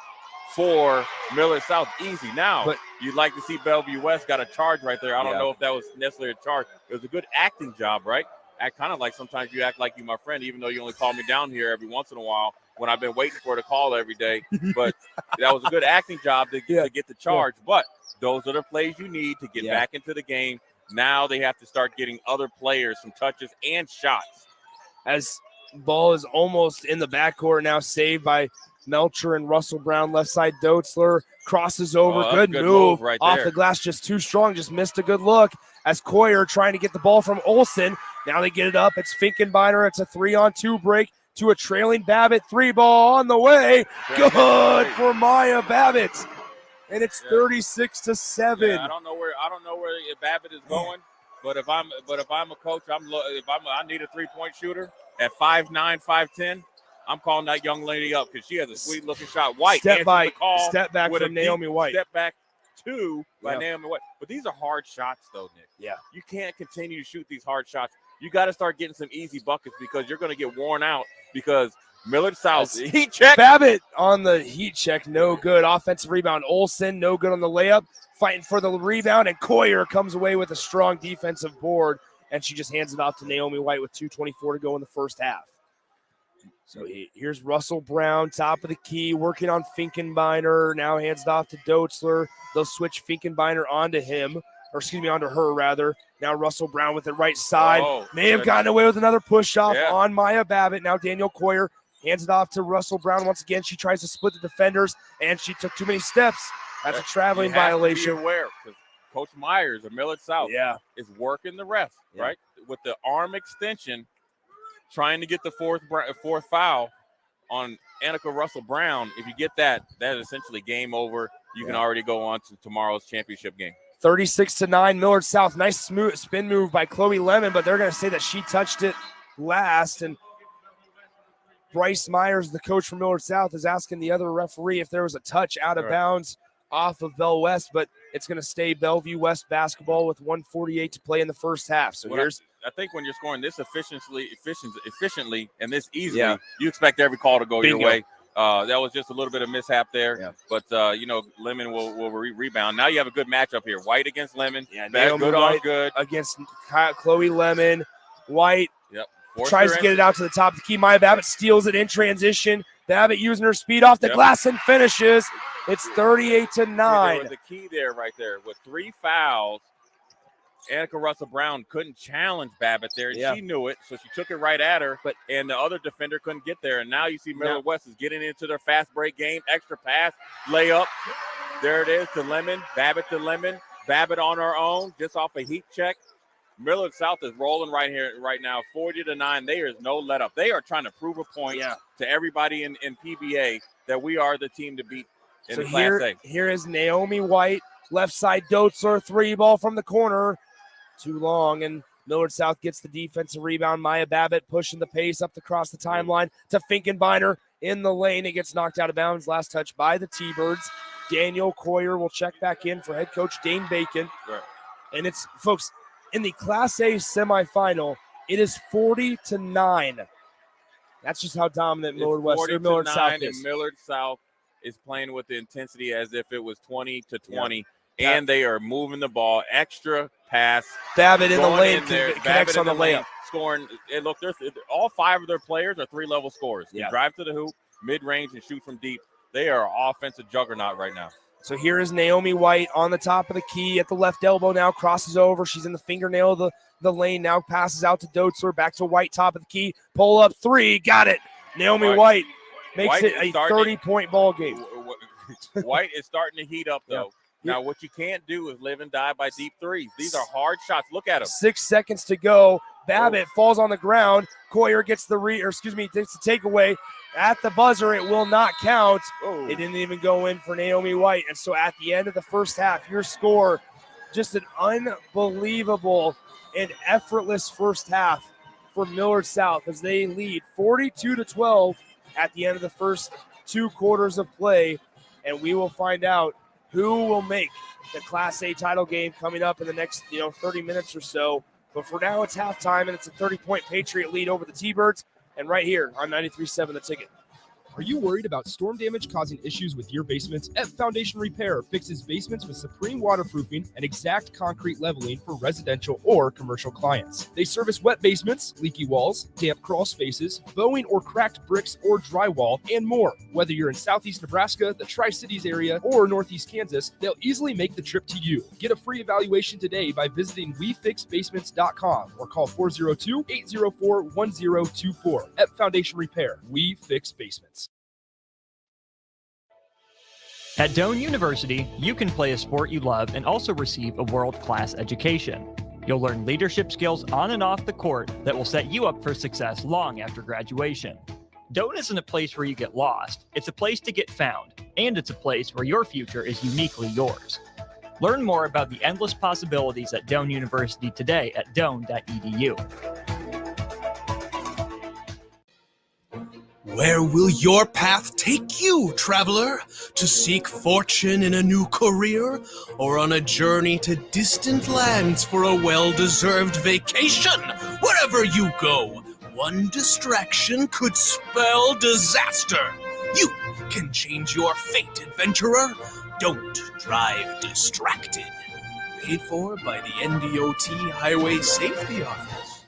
for Millard South easy. Now, you'd like to see Bellevue West got a charge right there. I don't know if that was necessarily a charge. It was a good acting job, right? Act kind of like sometimes you act like you my friend, even though you only call me down here every once in a while when I've been waiting for the call every day. But that was a good acting job to get the charge. But those are the plays you need to get back into the game. Now they have to start getting other players some touches and shots. As ball is almost in the backcourt now, saved by Melcher and Russell Brown. Left side, Doetzler crosses over. Good move right off the glass, just too strong. Just missed a good look as Coyer trying to get the ball from Olson. Now they get it up. It's Finkenbeiner. It's a 3-on-2 break to a trailing Babbitt. Three ball on the way. Good for Maya Babbitt. And it's 36-7. Yeah, I don't know where Babbitt is going, but if I'm a coach, I need a 3-point shooter at 5'9", 5'10". I'm calling that young lady up because she has a sweet looking shot. White step back from Naomi White. Step back two by Naomi White. But these are hard shots, though, Nick. Yeah, you can't continue to shoot these hard shots. You got to start getting some easy buckets because you're going to get worn out because Millard South, heat check. Babbitt on the heat check, no good. Offensive rebound, Olson, no good on the layup. Fighting for the rebound, and Coyer comes away with a strong defensive board, and she just hands it off to Naomi White with 2:24 to go in the first half. So here's Russell Brown, top of the key, working on Finkenbeiner. Now hands it off to Doetzler. They'll switch Finkenbeiner onto her rather. Now Russell Brown with the right side. May have gotten away with another push-off on Maya Babbitt. Now Daniel Coyer hands it off to Russell Brown once again. She tries to split the defenders, and she took too many steps. That's a traveling violation. To be aware, because Coach Myers of Millard South is working the ref, right? With the arm extension, trying to get the fourth foul on Annika Russell Brown. If you get that is essentially game over. you can already go on to tomorrow's championship game. 36-9, Millard South. Nice smooth spin move by Chloe Lemon, but they're going to say that she touched it last. And Bryce Myers, the coach from Millard South, is asking the other referee if there was a touch out of bounds off of Bell West, but it's going to stay Bellevue West basketball with 1:48 to play in the first half. So I think when you're scoring this efficiently and this easily, you expect every call to go your way. That was just a little bit of mishap there, but Lemon will rebound. Now you have a good matchup here. White against Lemon. Yeah, good on good against Chloe Lemon. White Force tries to get it out to the top of the key. Maya Babbitt steals it in transition. Babbitt using her speed off the glass and finishes. It's 38-9. There was a key there right there with 3 fouls. Annika Russell-Brown couldn't challenge Babbitt there, and she knew it, so she took it right at her, and the other defender couldn't get there. And now you see Millard West is getting into their fast break game, extra pass, layup. There it is to Lemon, Babbitt to Lemon. Babbitt on her own, just off a heat check. Millard South is rolling right now, 40-9. There is no let up. They are trying to prove a point to everybody in PBA that we are the team to beat in the Class A. Here is Naomi White, left side Dotzler, 3 ball from the corner. Too long, and Millard South gets the defensive rebound. Maya Babbitt pushing the pace up across the timeline to Finkenbeiner in the lane. It gets knocked out of bounds. Last touch by the T-Birds. Daniel Coyer will check back in for head coach Dane Bacon. Right. And it's, folks, in the Class A semifinal, it is 40-9. That's just how dominant Millard South is. And Millard South is playing with the intensity as if it was 20-20. And they are moving the ball, extra pass. Babbitt in the lane connects on the layup. Scoring. And look, all 5 of their players are 3-level scorers. They drive to the hoop, mid-range, and shoot from deep. They are an offensive juggernaut right now. So here is Naomi White on the top of the key at the left elbow now, crosses over. She's in the fingernail of the lane now, passes out to Dotzler, back to White, top of the key. Pull up 3, got it. Naomi White makes it a 30-point ball game. White is starting to heat up, though. Now, what you can't do is live and die by deep threes. These are hard shots. Look at them. 6 seconds to go. Babbitt falls on the ground. Coyer gets the takeaway. At the buzzer, it will not count. It didn't even go in for Naomi White. And so at the end of the first half, your score, just an unbelievable and effortless first half for Millard South as they lead 42-12 at the end of the first 2 quarters of play. And we will find out who will make the Class A title game coming up in the next 30 minutes or so. But for now, it's halftime, and it's a 30-point Patriot lead over the T-Birds. And right here on 93.7 The Ticket. Are you worried about storm damage causing issues with your basement? F Foundation Repair fixes basements with supreme waterproofing and exact concrete leveling for residential or commercial clients. They service wet basements, leaky walls, damp crawl spaces, bowing or cracked bricks or drywall, and more. Whether you're in southeast Nebraska, the Tri-Cities area, or northeast Kansas, they'll easily make the trip to you. Get a free evaluation today by visiting WeFixBasements.com or call 402-804-1024. F Foundation Repair. We fix basements. At Doane University, you can play a sport you love and also receive a world-class education. You'll learn leadership skills on and off the court that will set you up for success long after graduation. Doane isn't a place where you get lost. It's a place to get found, and it's a place where your future is uniquely yours. Learn more about the endless possibilities at Doane University today at doane.edu. Where will your path take you, traveler? To seek fortune in a new career? Or on a journey to distant lands for a well-deserved vacation? Wherever you go, one distraction could spell disaster. You can change your fate, adventurer. Don't drive distracted. Paid for by the NDOT Highway Safety Office.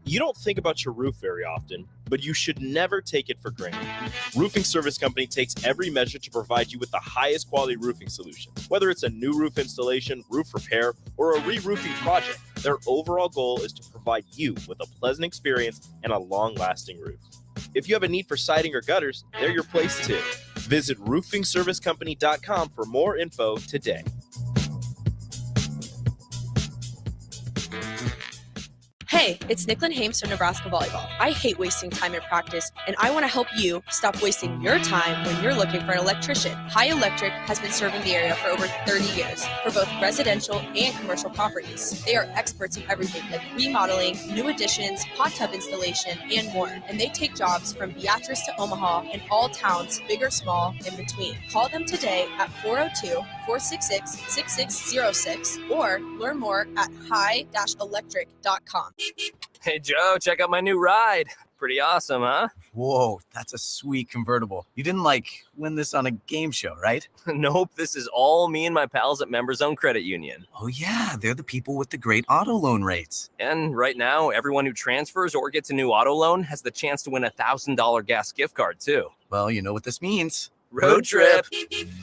You don't think about your roof very often, but you should never take it for granted. Roofing Service Company takes every measure to provide you with the highest quality roofing solution. Whether it's a new roof installation, roof repair, or a re-roofing project, their overall goal is to provide you with a pleasant experience and a long-lasting roof. If you have a need for siding or gutters, they're your place too. Visit roofingservicecompany.com for more info today. Hey, it's Nicklin Hames from Nebraska Volleyball. I hate wasting time in practice, and I want to help you stop wasting your time when you're looking for an electrician. High Electric has been serving the area for over 30 years for both residential and commercial properties. They are experts in everything like remodeling, new additions, hot tub installation, and more. And they take jobs from Beatrice to Omaha and all towns, big or small, in between. Call them today at 402-466-6606 or learn more at high-electric.com. Hey, Joe, check out my new ride. Pretty awesome, huh? Whoa, that's a sweet convertible. You didn't win this on a game show, right? Nope, this is all me and my pals at Members Own Credit Union. Oh yeah, they're the people with the great auto loan rates. And right now, everyone who transfers or gets a new auto loan has the chance to win a $1,000 gas gift card, too. Well, you know what this means. Road trip.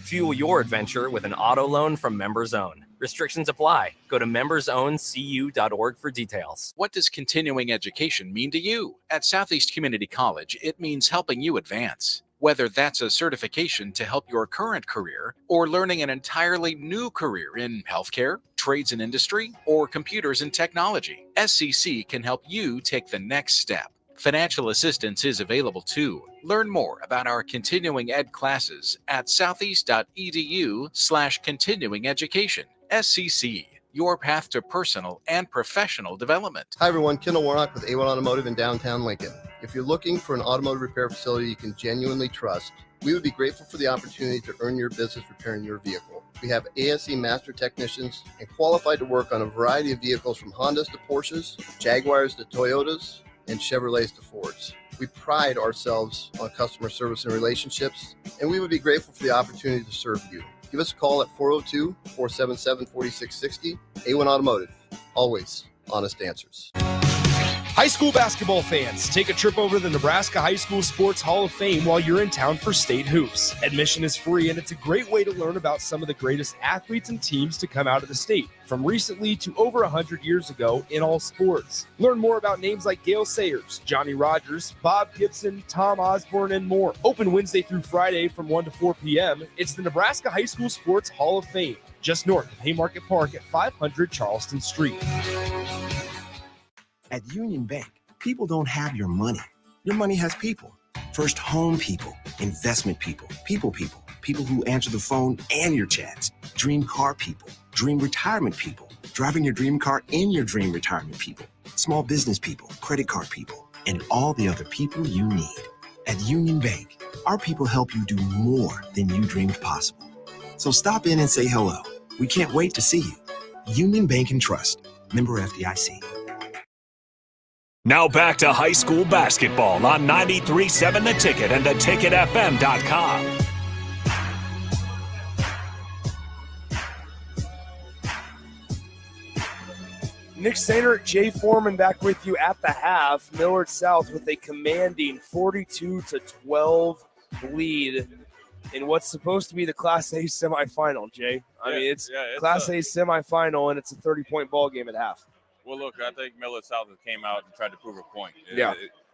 Fuel your adventure with an auto loan from Members Own. Restrictions apply. Go to membersowncu.org for details. What does continuing education mean to you? At Southeast Community College, it means helping you advance. Whether that's a certification to help your current career or learning an entirely new career in healthcare, trades and industry, or computers and technology, SCC can help you take the next step. Financial assistance is available too. Learn more about our continuing ed classes at southeast.edu/continuing education. SCC, your path to personal and professional development. Hi everyone, Kendall Warnock with A1 Automotive in downtown Lincoln. If you're looking for an automotive repair facility you can genuinely trust, we would be grateful for the opportunity to earn your business repairing your vehicle. We have ASE master technicians and qualified to work on a variety of vehicles from Hondas to Porsches, Jaguars to Toyotas, and Chevrolets to Fords. We pride ourselves on customer service and relationships, and we would be grateful for the opportunity to serve you. Give us a call at 402-477-4660. A1 Automotive, always honest answers. High school basketball fans, take a trip over to the Nebraska High School Sports Hall of Fame while you're in town for state hoops. Admission is free, and it's a great way to learn about some of the greatest athletes and teams to come out of the state, from recently to over 100 years ago in all sports. Learn more about names like Gale Sayers, Johnny Rogers, Bob Gibson, Tom Osborne, and more. Open Wednesday through Friday from 1 to 4 p.m. It's the Nebraska High School Sports Hall of Fame, just north of Haymarket Park at 500 Charleston Street. At Union Bank, people don't have your money. Your money has people. First home people, investment people, people who answer the phone and your chats, dream car people, dream retirement people, driving your dream car in your dream retirement people, small business people, credit card people, and all the other people you need. At Union Bank, our people help you do more than you dreamed possible. So stop in and say hello. We can't wait to see you. Union Bank and Trust, member FDIC. Now back to high school basketball on 93.7 The Ticket and theticketfm.com. Nick Sainer, Jay Foreman back with you at the half. Millard South with a commanding 42-12 lead in what's supposed to be the Class A semifinal, Jay. I mean, it's Class A semifinal, and it's a 30-point ball game at half. Well, look, I think Millard South came out and tried to prove a point.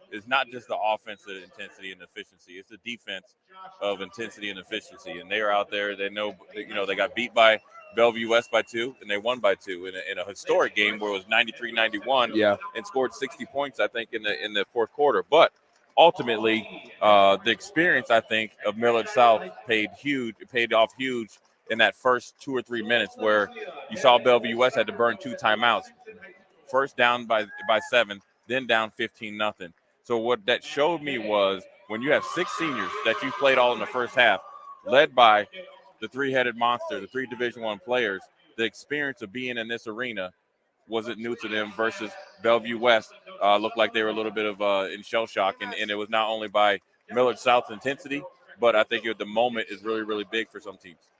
It's not just the offensive intensity and efficiency; it's the defense of intensity and efficiency. And they are out there. They know, they got beat by Bellevue West by 2, and they won by 2 in a historic game where it was 93-91. And scored 60 points, I think, in the fourth quarter. But ultimately, the experience, I think, of Millard South paid off huge in that first 2 or 3 minutes where you saw Bellevue West had to burn 2 timeouts. First down by 7, then down 15-0. So what that showed me was when you have 6 seniors that you played all in the first half, led by the 3-headed monster, the 3 Division I players, the experience of being in this arena wasn't new to them versus Bellevue West looked like they were a little bit of in shell shock. And it was not only by Millard South's intensity, but I think the moment is really, really big for some teams.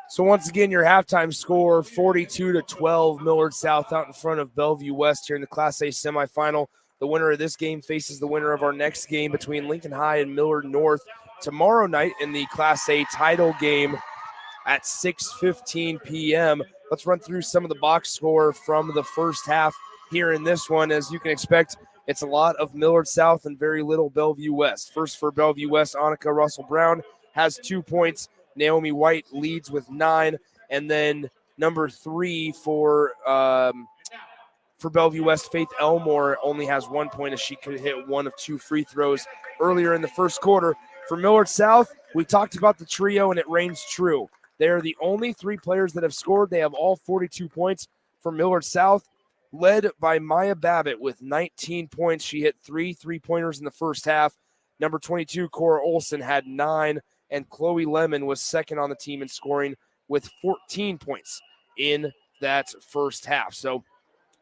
So once again, your halftime score, 42-12, Millard South out in front of Bellevue West here in the Class A semifinal. The winner of this game faces the winner of our next game between Lincoln High and Millard North tomorrow night in the Class A title game at 6:15 p.m. Let's run through some of the box score from the first half here in this one. As you can expect, it's a lot of Millard South and very little Bellevue West. First for Bellevue West, Annika Russell-Brown has 2 points. Naomi White leads with 9, and then number 3 for For Bellevue West, Faith Elmore only has 1 point as she could hit one of 2 free throws earlier in the first quarter. For Millard South, we talked about the trio, and it reigns true. They are the only 3 players that have scored. They have all 42 points. For Millard South, led by Maya Babbitt with 19 points. She hit 3 3-pointers in the first half. Number 22, Cora Olson, had 9, and Chloe Lemon was second on the team in scoring with 14 points in that first half. So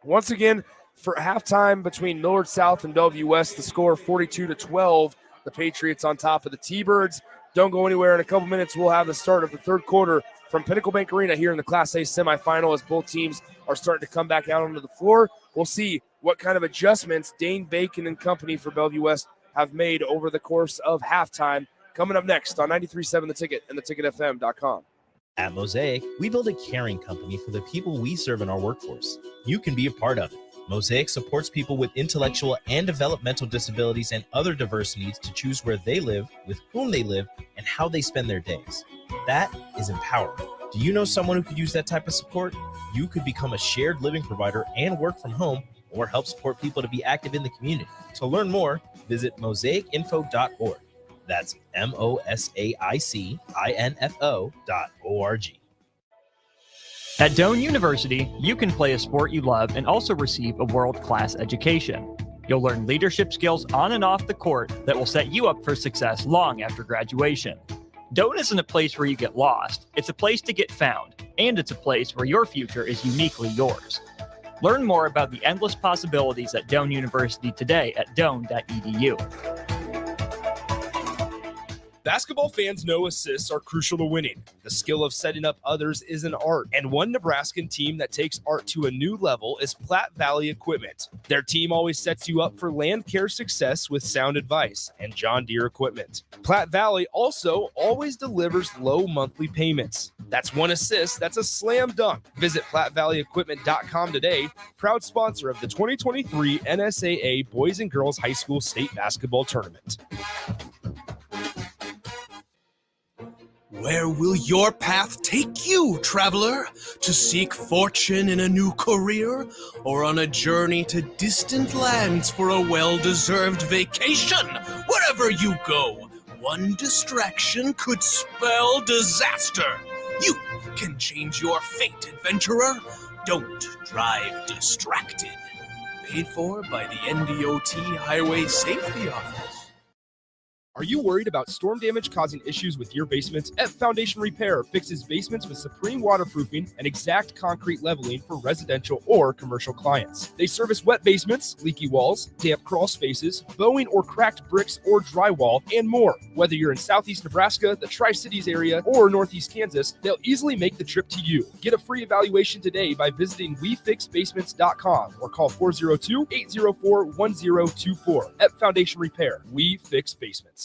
once again, for halftime between Millard South and Bellevue West, the score 42-12. The Patriots on top of the T-Birds. Don't go anywhere. In a couple minutes, we'll have the start of the third quarter from Pinnacle Bank Arena here in the Class A semifinal as both teams are starting to come back out onto the floor. We'll see what kind of adjustments Dane Bacon and company for Bellevue West have made over the course of halftime. Coming up next on 93.7 The Ticket and theticketfm.com. At Mosaic, we build a caring company for the people we serve in our workforce. You can be a part of it. Mosaic supports people with intellectual and developmental disabilities and other diverse needs to choose where they live, with whom they live, and how they spend their days. That is empowering. Do you know someone who could use that type of support? You could become a shared living provider and work from home, or help support people to be active in the community. To learn more, visit mosaicinfo.org. That's mosaicinfo.org. At Doane University, you can play a sport you love and also receive a world-class education. You'll learn leadership skills on and off the court that will set you up for success long after graduation. Doane isn't a place where you get lost. It's a place to get found, and it's a place where your future is uniquely yours. Learn more about the endless possibilities at Doane University today at doane.edu. Basketball fans know assists are crucial to winning. The skill of setting up others is an art, and one Nebraskan team that takes art to a new level is Platte Valley Equipment. Their team always sets you up for land care success with sound advice and John Deere equipment. Platte Valley also always delivers low monthly payments. That's one assist, that's a slam dunk. Visit PlatteValleyEquipment.com today, proud sponsor of the 2023 NSAA Boys and Girls High School State Basketball Tournament. Where will your path take you, traveler? To seek fortune in a new career? Or on a journey to distant lands for a well-deserved vacation? Wherever you go, one distraction could spell disaster. You can change your fate, adventurer. Don't drive distracted. Paid for by the NDOT Highway Safety Office. Are you worried about storm damage causing issues with your basement? F Foundation Repair fixes basements with supreme waterproofing and exact concrete leveling for residential or commercial clients. They service wet basements, leaky walls, damp crawl spaces, bowing or cracked bricks or drywall, and more. Whether you're in Southeast Nebraska, the Tri-Cities area, or Northeast Kansas, they'll easily make the trip to you. Get a free evaluation today by visiting WeFixBasements.com or call 402-804-1024. F Foundation Repair. We fix basements.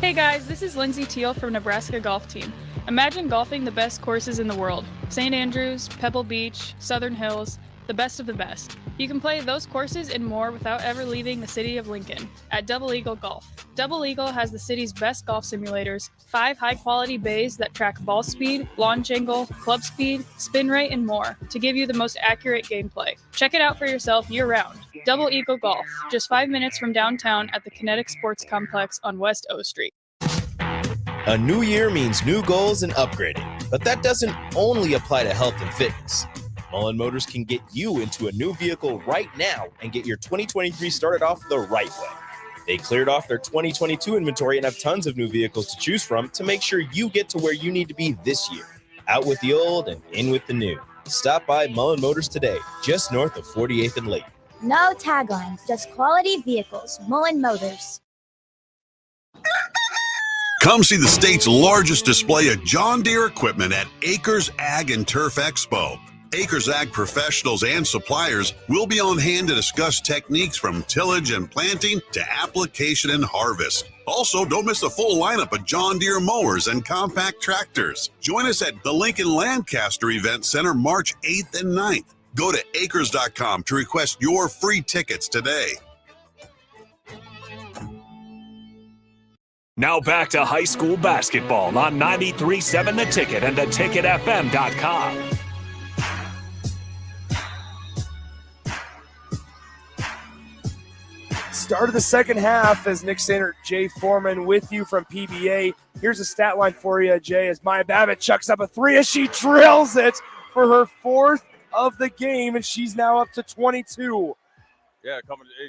Hey guys, this is Lindsay Teal from Nebraska Golf Team. Imagine golfing the best courses in the world. St. Andrews, Pebble Beach, Southern Hills, the best of the best. You can play those courses and more without ever leaving the city of Lincoln at Double Eagle Golf. Double Eagle has the city's best golf simulators, 5 high-quality bays that track ball speed, launch angle, club speed, spin rate, and more to give you the most accurate gameplay. Check it out for yourself year-round. Double Eagle Golf, just 5 minutes from downtown at the Kinetic Sports Complex on West O Street. A new year means new goals and upgrading, but that doesn't only apply to health and fitness. Mullen Motors can get you into a new vehicle right now and get your 2023 started off the right way. They cleared off their 2022 inventory and have tons of new vehicles to choose from to make sure you get to where you need to be this year. Out with the old and in with the new. Stop by Mullen Motors today, just north of 48th and Lake. No taglines, just quality vehicles. Mullen Motors. Come see the state's largest display of John Deere equipment at Acres Ag and Turf Expo. Acres Ag professionals and suppliers will be on hand to discuss techniques from tillage and planting to application and harvest. Also, don't miss the full lineup of John Deere mowers and compact tractors. Join us at the Lincoln Lancaster Event Center March 8th and 9th. Go to acres.com to request your free tickets today. Now back to high school basketball on 93.7 The Ticket and theticketfm.com. Start of the second half as Nick Sander, Jay Foreman with you from PBA. Here's a stat line for you, Jay, as Maya Babbitt chucks up a three as she drills it for her fourth of the game, and she's now up to 22. Yeah,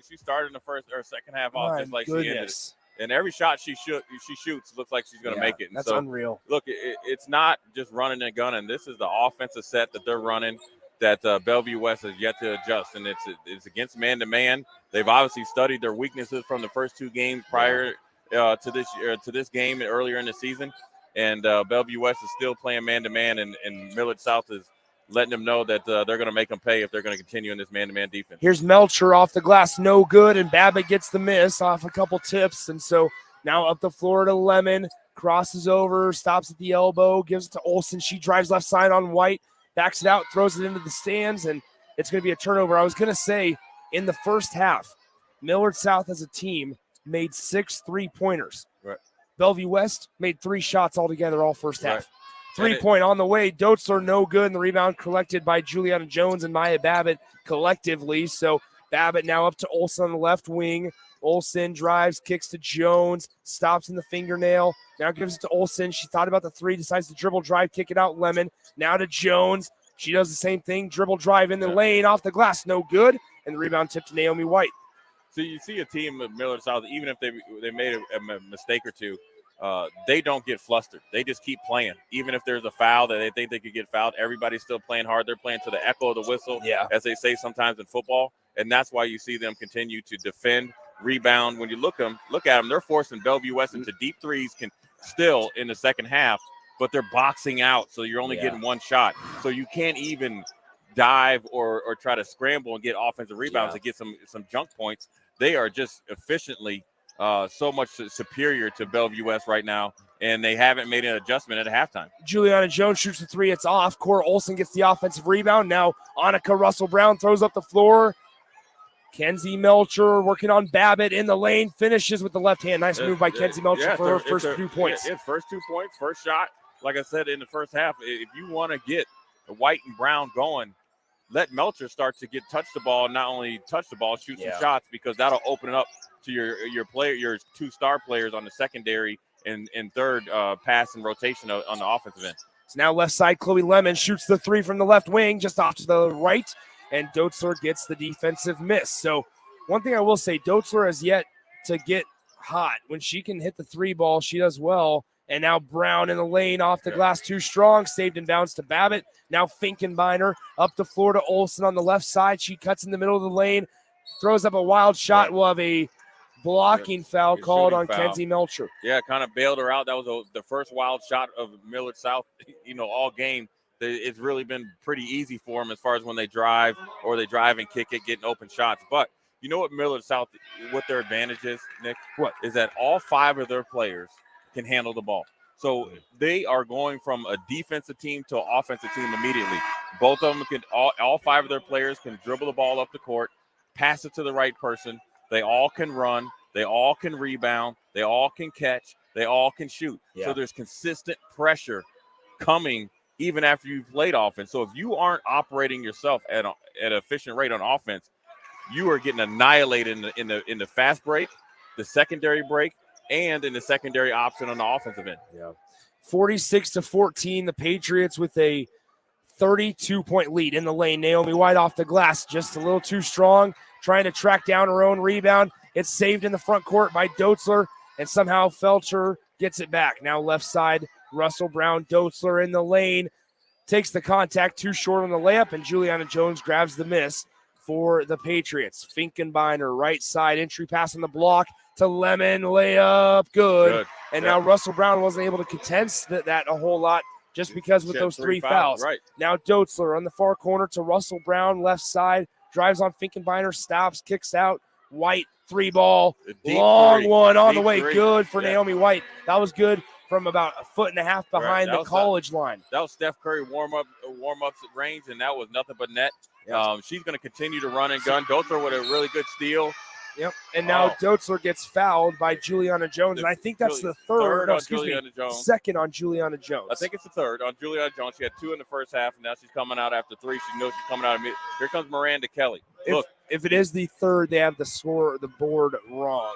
she started in the first or second half off just like goodness. she ended. And every shot she shoots looks like she's going to make it. And that's so, unreal. Look, it's not just running and gunning. This is the offensive set that they're running that Bellevue West has yet to adjust, and it's against man-to-man. They've obviously studied their weaknesses from the first two games prior to this game earlier in the season, and Bellevue West is still playing man-to-man, and Millard South is letting them know that they're going to make them pay if they're going to continue in this man-to-man defense. Here's Melcher off the glass, no good, and Babbitt gets the miss off a couple tips, and so now up the floor to Lemon, crosses over, stops at the elbow, gives it to Olsen. She drives left side on White, backs it out, throws it into the stands, and it's going to be a turnover. I was going to say, in the first half, Millard South as a team made 6 3-pointers. Right. Bellevue West made 3 shots altogether all first half. Right. 3-point on the way. Dotzler no good, and the rebound collected by Juliana Jones and Maya Babbitt collectively. So Babbitt now up to Olsen on the left wing. Olsen drives, kicks to Jones, stops in the fingernail. Now gives it to Olsen. She thought about the 3, decides to dribble, drive, kick it out. Lemon. Now to Jones. She does the same thing. Dribble, drive in the lane, off the glass. No good. And the rebound tip to Naomi White. So you see a team of Millard South, even if they made a mistake or two, they don't get flustered. They just keep playing. Even if there's a foul that they think they could get fouled, everybody's still playing hard. They're playing to the echo of the whistle, as they say sometimes in football. And that's why you see them continue to defend, rebound. When you look at them, they're forcing Bellevue West into deep threes still in the second half, but they're boxing out, so you're only getting one shot. So you can't even dive or try to scramble and get offensive rebounds to get some junk points. They are just efficiently so much superior to Bellevue West right now, and they haven't made an adjustment at halftime. Juliana Jones shoots the 3. It's off. Cora Olsen gets the offensive rebound. Now Annika Russell-Brown throws up the floor. Kenzie Melcher working on Babbitt in the lane, finishes with the left hand. Nice move by Kenzie Melcher for her first 2 points. First 2 points, first shot. Like I said in the first half, if you want to get the white and brown going, let Melcher start to touch the ball, not only touch the ball, shoot some shots, because that'll open it up to your 2 star players on the secondary and third pass and rotation on the offensive end. So now left side, Chloe Lemon shoots the 3 from the left wing, just off to the right, and Dotzler gets the defensive miss. So one thing I will say, Dotzler has yet to get hot. When she can hit the 3 ball, she does well. And now Brown in the lane, off the glass, too strong, saved and bounce to Babbitt. Now Finkenbeiner up the floor to Olsen on the left side. She cuts in the middle of the lane, throws up a wild shot. We'll have a blocking foul called on Kenzie Melcher. Yeah, kind of bailed her out. That was the first wild shot of Millard South, all game. It's really been pretty easy for them as far as when they drive and kick it, getting open shots. But you know what Millard South, what their advantage is, Nick? What? Is that all 5 of their players can handle the ball. So they are going from a defensive team to an offensive team immediately. Both of them all 5 of their players can dribble the ball up the court, pass it to the right person. They all can run. They all can rebound. They all can catch. They all can shoot. So there's consistent pressure coming even after you've played offense. So if you aren't operating yourself at an efficient rate on offense, you are getting annihilated in the fast break, the secondary break, and in the secondary option on the offensive end. 46-14, the Patriots with a 32-point lead in the lane. Naomi White off the glass, just a little too strong, trying to track down her own rebound. It's saved in the front court by Dotzler, and somehow Felcher gets it back. Now left side, Russell Brown, Dotzler in the lane, takes the contact, too short on the layup, and Juliana Jones grabs the miss for the Patriots. Finkenbeiner, right side, entry pass on the block to Lemon, layup, good. And now Russell Brown wasn't able to contest that a whole lot just because with those 3 fouls. Right. Now Dotzler on the far corner to Russell Brown, left side, drives on Finkenbeiner, stops, kicks out. White, 3 ball, long 3. One on the way, 3. good for Naomi White. That was good from about a 1.5 feet behind the college line. That was Steph Curry warm-ups at range, and that was nothing but net. She's going to continue to run and gun. Dotzler with a really good steal. Yep. And now Doetzler gets fouled by Juliana Jones, and I think that's the third. No, excuse me, second on Juliana Jones. I think it's the third on Juliana Jones. She had 2 in the first half, and now she's coming out after 3. She knows she's coming out. Here comes Miranda Kelly. Look. If it is the third, they have the board wrong.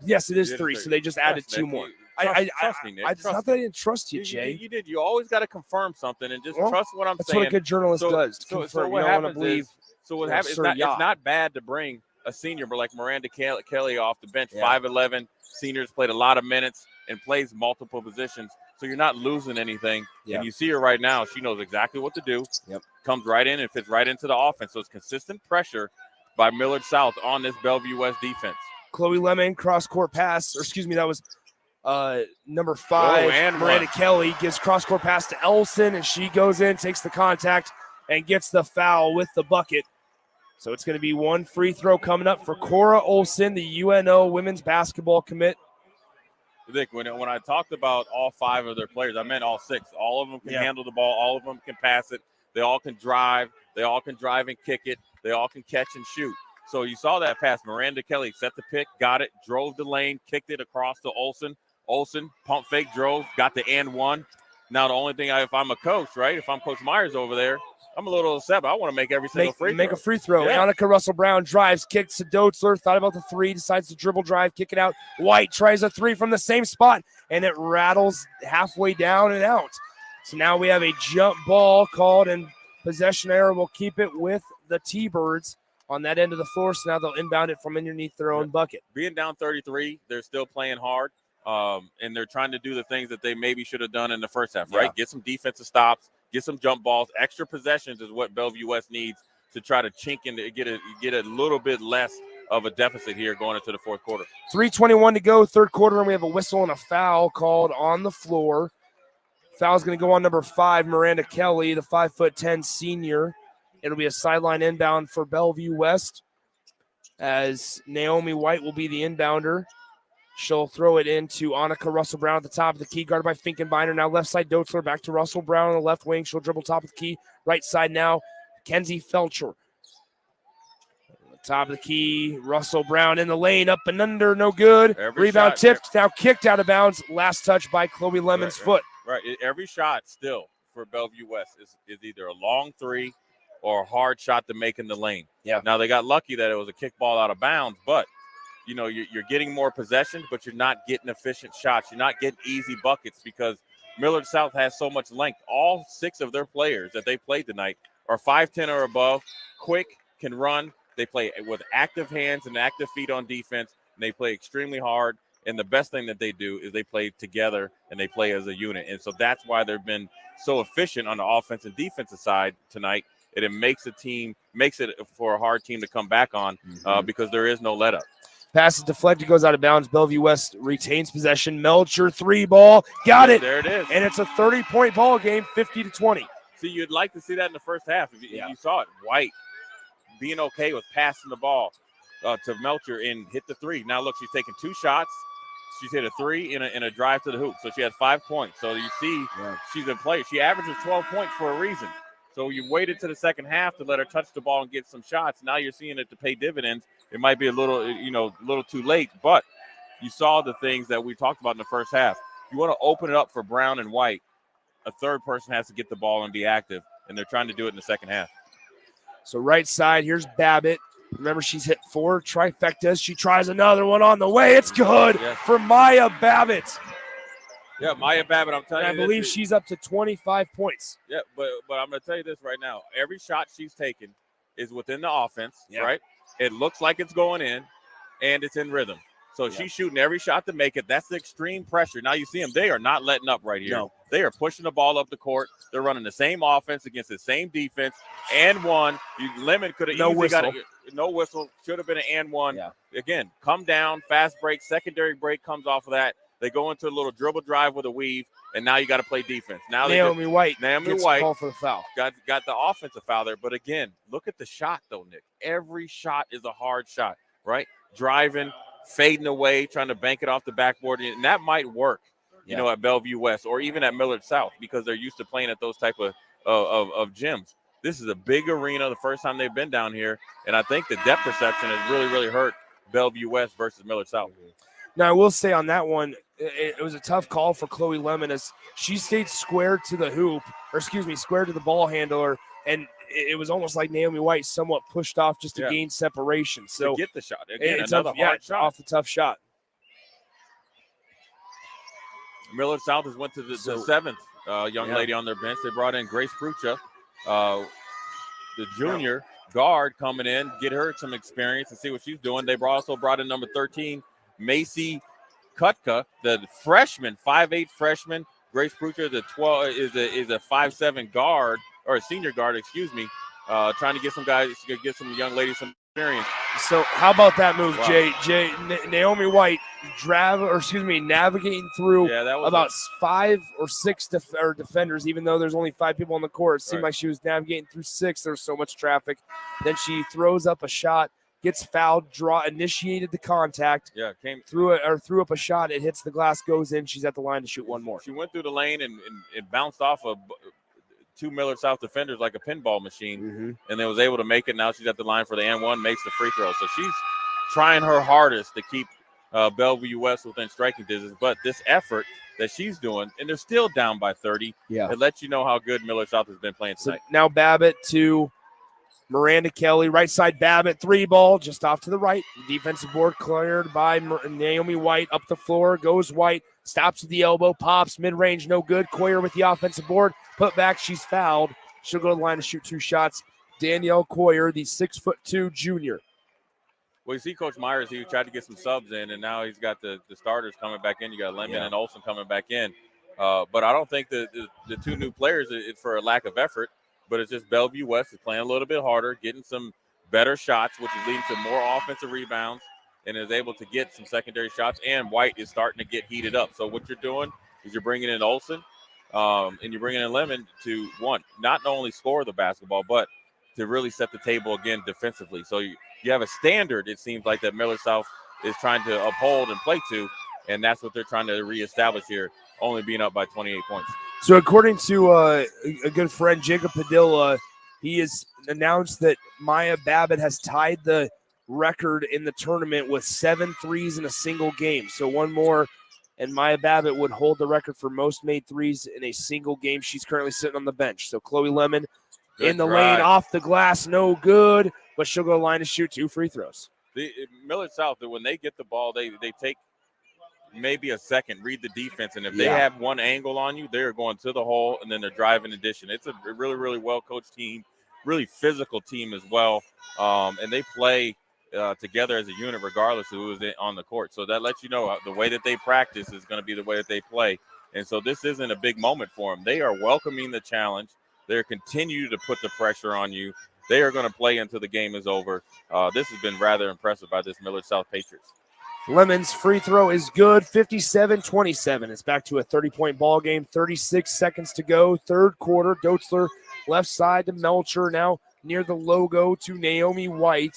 Yes, it is 3, so they just added 2 more. Trust me, Nick. It's not that I didn't trust you, Jay. You did. You always got to confirm something and just trust what I'm that's saying. That's what a good journalist does. So what happens is, it's not bad to bring a senior, but like Miranda Kelly off the bench, 5'11", seniors played a lot of minutes and plays multiple positions. So you're not losing anything. Yeah. And you see her right now. She knows exactly what to do. Yep. Comes right in and fits right into the offense. So it's consistent pressure by Millard South on this Bellevue West defense. Chloe Lemon, cross-court pass. Or excuse me, that was number 5. and Miranda Kelly gives cross-court pass to Elson, and she goes in, takes the contact, and gets the foul with the bucket. So it's going to be 1 free throw coming up for Cora Olson, the UNO women's basketball commit. Vic, when I talked about all 5 of their players, I meant all 6. All of them can handle the ball. All of them can pass it. They all can drive. They all can drive and kick it. They all can catch and shoot. So you saw that pass. Miranda Kelly set the pick, got it, drove the lane, kicked it across to Olson. Olson, pump fake, drove, got the and one. Now the only thing, if I'm a coach, right, if I'm Coach Myers over there, I'm a little upset, but I want to make every single free throw. Make a free throw. Yeah. Annika Russell-Brown drives, kicks to Doetzler, thought about the 3, decides to dribble drive, kick it out. White tries a 3 from the same spot, and it rattles halfway down and out. So now we have a jump ball called, and possession error will keep it with the T-Birds on that end of the floor. So now they'll inbound it from underneath their own bucket. Being down 33, they're still playing hard, and they're trying to do the things that they maybe should have done in the first half, right? Get some defensive stops. Get some jump balls. Extra possessions is what Bellevue West needs to try to chink in to get a little bit less of a deficit here going into the fourth quarter. 3:21 to go, third quarter, and we have a whistle and a foul called on the floor. Foul's going to go on number 5, Miranda Kelly, the 5'10" senior. It'll be a sideline inbound for Bellevue West, as Naomi White will be the inbounder. She'll throw it into Annika Russell-Brown at the top of the key, guarded by Finkenbeiner. Now left side, Doetzler back to Russell-Brown on the left wing. She'll dribble top of the key. Right side now, Kenzie Felcher. Top of the key, Russell-Brown in the lane, up and under, no good. Rebound tipped, now kicked out of bounds. Last touch by Chloe Lemon's foot. Right, every shot still for Bellevue West is either a long 3 or a hard shot to make in the lane. Yeah. Now they got lucky that it was a kick ball out of bounds, but you know, you're getting more possessions, but you're not getting efficient shots. You're not getting easy buckets because Millard South has so much length. All 6 of their players that they played tonight are 5'10" or above, quick, can run. They play with active hands and active feet on defense, and they play extremely hard. And the best thing that they do is they play together and they play as a unit. And so that's why they've been so efficient on the offense and defensive side tonight. And it makes it for a hard team to come back on because there is no let up. Pass is deflected, goes out of bounds. Bellevue West retains possession. Melcher 3 ball. Got it. There it is. And it's a 30-point ball game, 50-20. See, you'd like to see that in the first half. If you saw it, White being okay with passing the ball to Melcher and hit the 3. Now, look, she's taking 2 shots. She's hit a 3 in a drive to the hoop. So she had 5 points. So you see she's a player. She averages 12 points for a reason. So you waited to the second half to let her touch the ball and get some shots. Now you're seeing it to pay dividends. It might be a little too late, but you saw the things that we talked about in the first half. You want to open it up for Brown and White. A third person has to get the ball and be active, and they're trying to do it in the second half. So right side, here's Babbitt. Remember, she's hit 4 trifectas. She tries another one on the way. It's good for Maya Babbitt. Yeah, Maya Babbitt, I'm telling you. I believe she's up to 25 points. Yeah, but I'm going to tell you this right now. Every shot she's taken is within the offense, right? It looks like it's going in, and it's in rhythm. So she's shooting every shot to make it. That's the extreme pressure. Now you see them. They are not letting up right here. No. They are pushing the ball up the court. They're running the same offense against the same defense. And one. Lemon could have easily got it. No whistle. Should have been an and one. Yeah. Again, come down, fast break, secondary break comes off of that. They go into a little dribble drive with a weave, and now you got to play defense. Now Naomi White call for the foul. Got the offensive foul there. But again, look at the shot though, Nick. Every shot is a hard shot, right? Driving, fading away, trying to bank it off the backboard, and that might work, you know, at Bellevue West or even at Millard South because they're used to playing at those type of gyms. This is a big arena, the first time they've been down here, and I think the depth perception has really, really hurt Bellevue West versus Millard South. Now, I will say on that one, it was a tough call for Chloe Lemon as she stayed square to the hoop, square to the ball handler, and it was almost like Naomi White somewhat pushed off just to gain separation. So to get the shot. Again, it's another hard shot. off the tough shot. Millard South has went to the seventh young lady on their bench. They brought in Grace Prucha, the junior guard coming in, get her some experience and see what she's doing. They also brought in number 13, Macy Kutka, the freshman, 5'8" freshman. Grace Prucha is a 5'7" guard, or a senior guard, excuse me, trying to get some guys, get some young ladies some experience. So how about that move, Jay? Naomi White navigating through about 5 or 6 defenders, even though there's only 5 people on the court. It seemed like she was navigating through 6. There was so much traffic. Then she throws up a shot, gets fouled, initiated the contact. Yeah, threw up a shot. It hits the glass, goes in. She's at the line to shoot one more. She went through the lane and it bounced off of 2 Millard South defenders like a pinball machine, and then was able to make it. Now she's at the line for the and one, makes the free throw. So she's trying her hardest to keep Bellevue West within striking distance. But this effort that she's doing, and they're still down by 30, it lets you know how good Millard South has been playing tonight. So now Babbitt to Miranda Kelly, right side Babbitt, 3 ball, just off to the right. Defensive board cleared by Naomi White, up the floor, goes White, stops with the elbow, pops, mid-range, no good. Coyer with the offensive board, put back, she's fouled. She'll go to the line to shoot 2 shots. Danielle Coyer, the 6'2" junior. Well, you see Coach Myers, he tried to get some subs in, and now he's got the starters coming back in. You got Lemon and Olsen coming back in. But I don't think the 2 new players, it's for a lack of effort, but it's just Bellevue West is playing a little bit harder, getting some better shots, which is leading to more offensive rebounds, and is able to get some secondary shots. And White is starting to get heated up. So what you're doing is you're bringing in Olsen, and you're bringing in Lemon to, not only score the basketball, but to really set the table again defensively. So you have a standard, it seems like, that Millard South is trying to uphold and play to, and that's what they're trying to reestablish here, only being up by 28 points. So according to a good friend, Jacob Padilla, he has announced that Maya Babbitt has tied the record in the tournament with 7 threes in a single game. So one more, and Maya Babbitt would hold the record for most made threes in a single game. She's currently sitting on the bench. So Chloe Lemon in the lane, off the glass, no good, but she'll go to the line to shoot 2 free throws. The Millard South, when they get the ball, they take maybe a second, read the defense, and if they have one angle on you, they're going to the hole, and then they're driving addition. It's a really, really well-coached team, really physical team as well, and they play together as a unit regardless of who is on the court. So that lets you know the way that they practice is going to be the way that they play, and so this isn't a big moment for them. They are welcoming the challenge. They're continuing to put the pressure on you. They are going to play until the game is over. This has been rather impressive by this Millard South Patriots. Lemon's free throw is good, 57-27. It's back to a 30-point ball game, 36 seconds to go, third quarter. Doetzler left side to Melcher, now near the logo to Naomi White.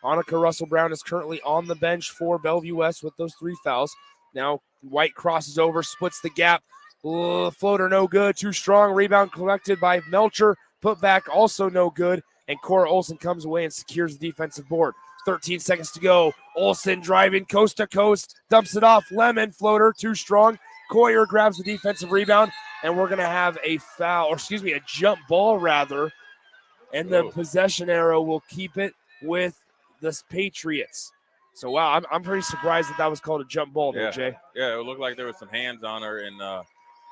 Annika Russell-Brown is currently on the bench for Bellevue West with those 3 fouls. Now White crosses over, splits the gap. Floater no good, too strong. Rebound collected by Melcher. Put back also no good. And Cora Olsen comes away and secures the defensive board. 13 seconds to go. Olsen driving coast to coast, dumps it off. Lemon floater, too strong. Coyer grabs the defensive rebound, and we're going to have a a jump ball rather. And the possession arrow will keep it with the Patriots. So, wow, I'm pretty surprised that was called a jump ball there, Jay. Yeah, it looked like there was some hands on her, and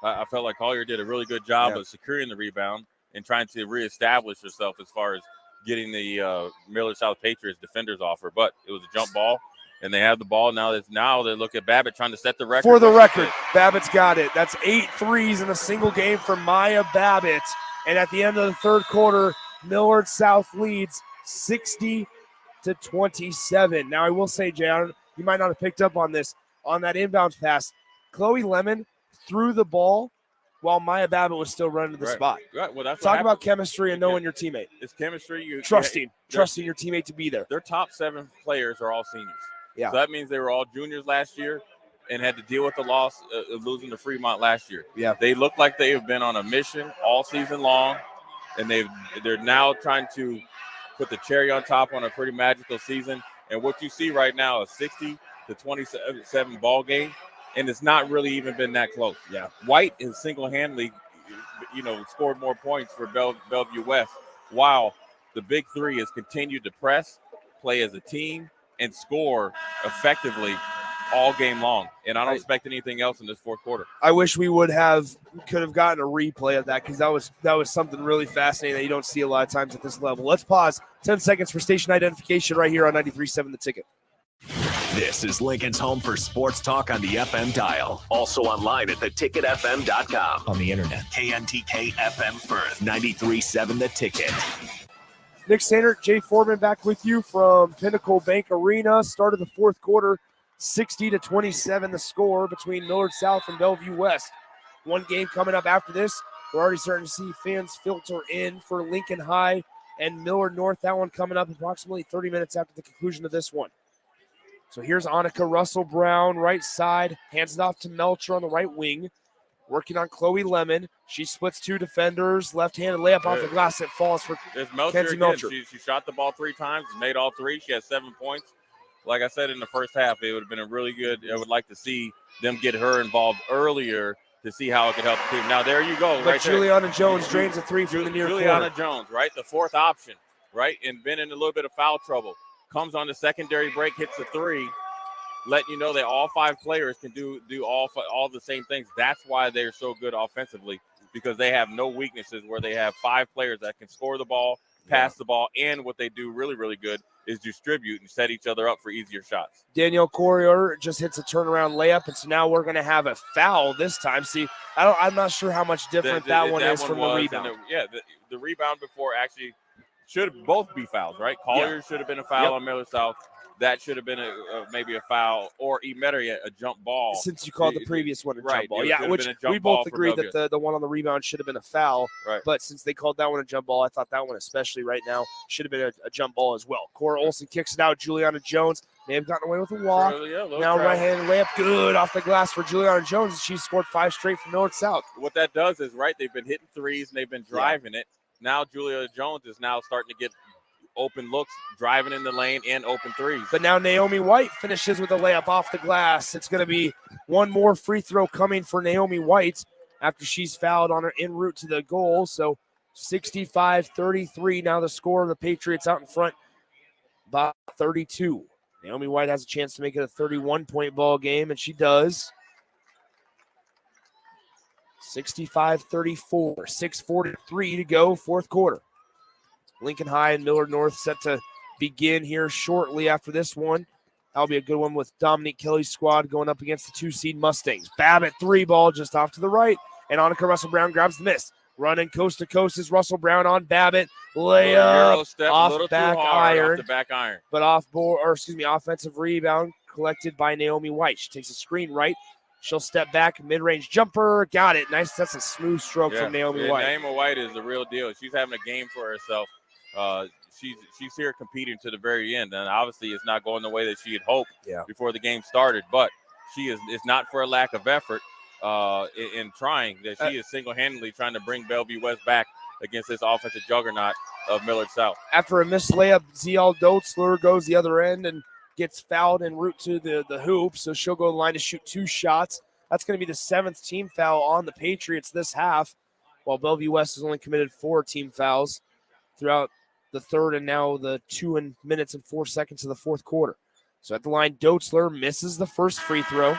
I felt like Collier did a really good job of securing the rebound and trying to reestablish herself as far as getting the Millard South Patriots defenders off her. But it was a jump ball, and they have the ball. Now they look at Babbitt trying to set the record. For the record, Babbitt's got it. That's 8 threes in a single game for Maya Babbitt. And at the end of the third quarter, Millard South leads 60-27. Now, I will say, Jay, you might not have picked up on this. On that inbounds pass, Chloe Lemon threw the ball while Maya Babbitt was still running to the spot. Right. Well, that's Talk about chemistry and knowing your teammate. It's chemistry. Trusting your teammate to be there. Their top 7 players are all seniors. Yeah. So that means they were all juniors last year and had to deal with the loss of losing to Fremont last year. Yeah. They look like they have been on a mission all season long, and they're now trying to put the cherry on top on a pretty magical season And what you see right now is 60-27 ball game, and it's not really even been that close. Yeah. White has single-handedly, scored more points for Bellevue West, while the big three has continued to press, play as a team, and score effectively all game long. And I don't expect anything else in this fourth quarter. I wish we could have gotten a replay of that, because that was something really fascinating that you don't see a lot of times at this level. Let's pause 10 seconds for station identification right here on 93.7 The Ticket. This is Lincoln's home for sports talk on the FM dial. Also online at theticketfm.com. On the internet, KNTK FM Firth, 93.7 The Ticket. Nick Sandert, Jay Foreman back with you from Pinnacle Bank Arena. Start of the fourth quarter, 60-27 the score between Millard South and Bellevue West. One game coming up after this. We're already starting to see fans filter in for Lincoln High and Millard North. That one coming up approximately 30 minutes after the conclusion of this one. So here's Annika Russell-Brown, right side, hands it off to Melcher on the right wing, working on Chloe Lemon. She splits two defenders, left-handed layup off the glass. It falls for Kenzie Melcher. She shot the ball 3 times, made all 3. She has 7 points. Like I said in the first half, it would have been a really good. I would like to see them get her involved earlier to see how it could help the team. Now, there you go. But right Juliana there. Jones drains a 3 from the near corner. Juliana Jones, right? The fourth option, right? And been in a little bit of foul trouble. Comes on the secondary break, hits a 3. Letting you know that all 5 players can do all the same things. That's why they're so good offensively, because they have no weaknesses, where they have 5 players that can score the ball, pass the ball, and what they do really, really good is distribute and set each other up for easier shots. Danielle Corrier just hits a turnaround layup, and so now we're going to have a foul this time. See, I'm not sure how much different that one is from the rebound. The rebound before actually should both be fouls, right? Collier should have been a foul on Millard South. That should have been maybe a foul, or Emetery a jump ball. Since you called the previous one a jump ball. Yeah, which we both agreed that the one on the rebound should have been a foul. Right. But since they called that one a jump ball, I thought that one, especially right now, should have been a jump ball as well. Cora Olsen kicks it out. Juliana Jones may have gotten away with a walk. Now right-handed layup, good off the glass for Juliana Jones. She scored 5 straight from North South. What that does is, they've been hitting 3s and they've been driving it. Now Juliana Jones is now starting to get open looks, driving in the lane, and open 3s. But now Naomi White finishes with a layup off the glass. It's going to be one more free throw coming for Naomi White after she's fouled on her en route to the goal. So 65-33 now the score of the Patriots out in front by 32. Naomi White has a chance to make it a 31-point ball game, and she does. 65-34, 6:43 to go, fourth quarter. Lincoln High and Millard North set to begin here shortly after this one. That'll be a good one with Dominique Kelly's squad going up against the 2-seed Mustangs. Babbitt 3 ball just off to the right, and Annika Russell-Brown grabs the miss. Running coast to coast is Russell-Brown on Babbitt. Layup off back iron. But offensive rebound collected by Naomi White. She takes a screen right. She'll step back, mid-range jumper. Got it. Nice. That's a smooth stroke from Naomi White. Naomi White is the real deal. She's having a game for herself. She's here competing to the very end, and obviously it's not going the way that she had hoped before the game started. But it's not for a lack of effort in trying. That she is single-handedly trying to bring Bellevue West back against this offensive juggernaut of Millard South. After a missed layup, Zial Dotzler goes the other end and gets fouled en route to the hoop, so she'll go to the line to shoot 2 shots. That's going to be the 7th team foul on the Patriots this half, while Bellevue West has only committed 4 team fouls throughout the third and now the 2 minutes and 4 seconds of the fourth quarter. So at the line, Dotzler misses the first free throw.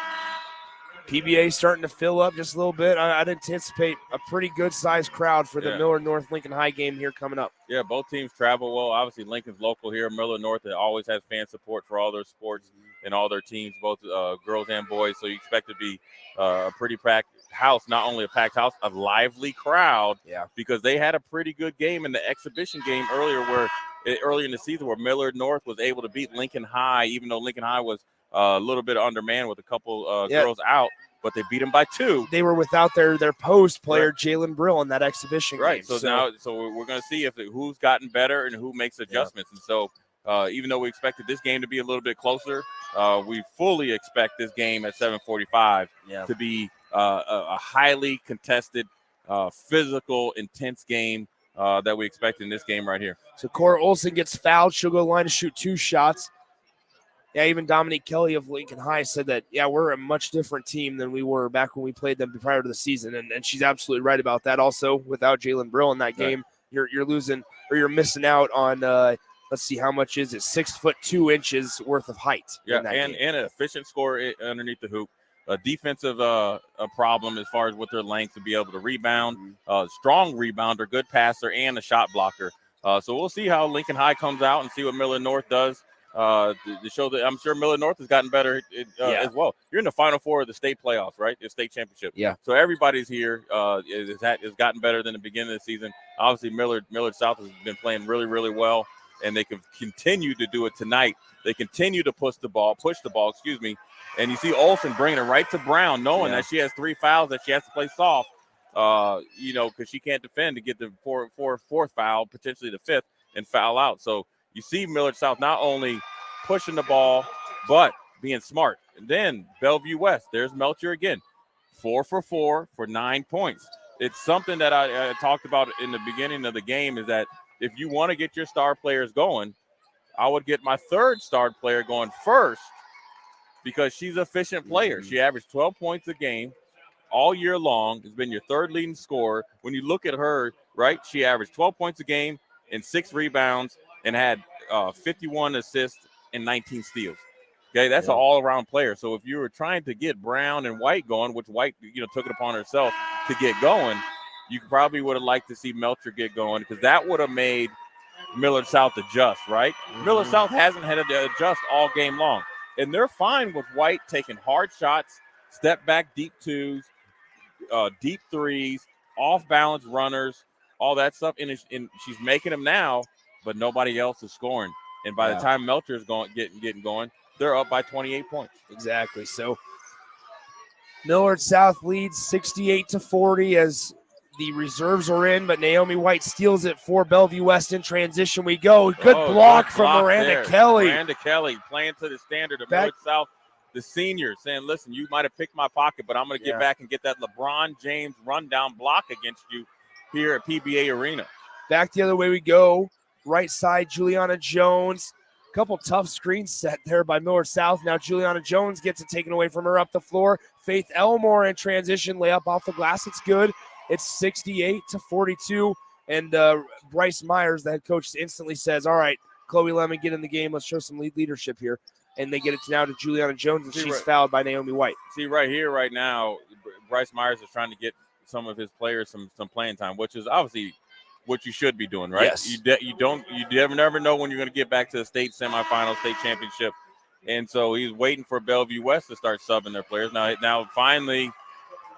PBA starting to fill up just a little bit. I'd anticipate a pretty good-sized crowd for the Millard North Lincoln High game here coming up. Yeah, both teams travel well. Obviously, Lincoln's local here. Millard North always has fan support for all their sports and all their teams, both girls and boys. So you expect to be a pretty packed house, not only a packed house, a lively crowd. Yeah. Because they had a pretty good game in the exhibition game earlier in the season where Millard North was able to beat Lincoln High, even though Lincoln High was a little bit undermanned with a couple girls out, but they beat them by 2. They were without their post player, Jalen Brill, in that exhibition game. So we're going to see who's gotten better and who makes adjustments. And so even though we expected this game to be a little bit closer, we fully expect this game at 7:45 to be a highly contested, physical, intense game that we expect in this game right here. So Cora Olsen gets fouled. She'll go to the line to shoot 2 shots. Yeah, even Dominique Kelly of Lincoln High said that, yeah, we're a much different team than we were back when we played them prior to the season. And she's absolutely right about that. Also, without Jalen Brill in that game, you're losing or you're missing out on, let's see, how much is it? 6'2" worth of height. Yeah, in that and game. an efficient score underneath the hoop. A defensive a problem as far as with their length to be able to rebound. Strong rebounder, good passer, and a shot blocker. So we'll see how Lincoln High comes out and see what Millard North does. To show that I'm sure Millard North has gotten better as well. You're in the Final Four of the state playoffs, right? The state championship. Yeah. So everybody's here. Has gotten better than the beginning of the season. Obviously, Millard South has been playing really, really well, and they can continue to do it tonight. They continue to push the ball. And you see Olsen bringing it right to Brown, knowing that she has 3 fouls, that she has to play soft, because she can't defend to get the fourth foul, potentially the 5th, and foul out. So you see Millard South not only pushing the ball, but being smart. And then Bellevue West, there's Melcher again, 4 for 4 for 9 points. It's something that I talked about in the beginning of the game is that if you want to get your star players going, I would get my 3rd star player going first because she's an efficient player. She averaged 12 points a game all year long. Has been your 3rd leading scorer. When you look at her, right, she averaged 12 points a game and 6 rebounds and had 51 assists and 19 steals. Okay, that's an all-around player. So if you were trying to get Brown and White going, which White, took it upon herself to get going, you probably would have liked to see Melcher get going because that would have made Millard South adjust, right? Millard South hasn't had to adjust all game long. And they're fine with White taking hard shots, step back deep 2s, deep 3s, off-balance runners, all that stuff. And she's making them now, but nobody else is scoring. And by the time Melcher is getting going, they're up by 28 points. Exactly. So Millard South leads 68-40 as the reserves are in, but Naomi White steals it for Bellevue West. In transition we go. Good block from Miranda Kelly. Miranda Kelly playing to the standard of Millard South, the senior, saying, listen, you might have picked my pocket, but I'm going to get back and get that LeBron James rundown block against you here at PBA Arena. Back the other way we go. Right side, Juliana Jones. Couple tough screens set there by Millard South. Now Juliana Jones gets it taken away from her up the floor. Faith Elmore in transition, layup off the glass. It's good. It's 68-42. And Bryce Myers, the head coach, instantly says, all right, Chloe Lemon, get in the game. Let's show some leadership here. And they get it now to Juliana Jones, and she's fouled by Naomi White. See, right here, right now, Bryce Myers is trying to get some of his players some playing time, which is obviously what you should be doing, right? Yes. You never know when you're going to get back to the state semifinal, state championship. And so he's waiting for Bellevue West to start subbing their players. Now finally,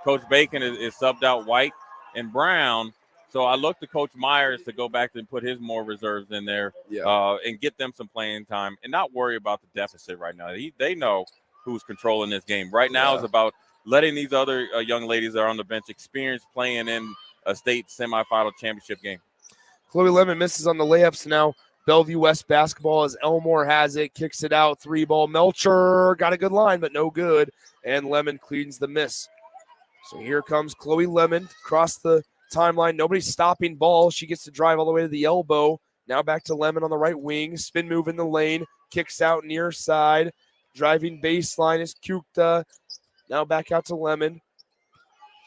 Coach Bacon is subbed out White and Brown. So I look to Coach Myers to go back and put his more reserves in there and get them some playing time and not worry about the deficit right now. They know who's controlling this game. Right now is about letting these other young ladies that are on the bench experience playing in a state semifinal championship game. Chloe Lemon misses on the layups now. Bellevue West basketball as Elmore has it, kicks it out, 3-ball. Melcher got a good line, but no good. And Lemon cleans the miss. So here comes Chloe Lemon across the timeline. Nobody's stopping ball. She gets to drive all the way to the elbow. Now back to Lemon on the right wing. Spin move in the lane. Kicks out near side. Driving baseline is Kukta. Now back out to Lemon.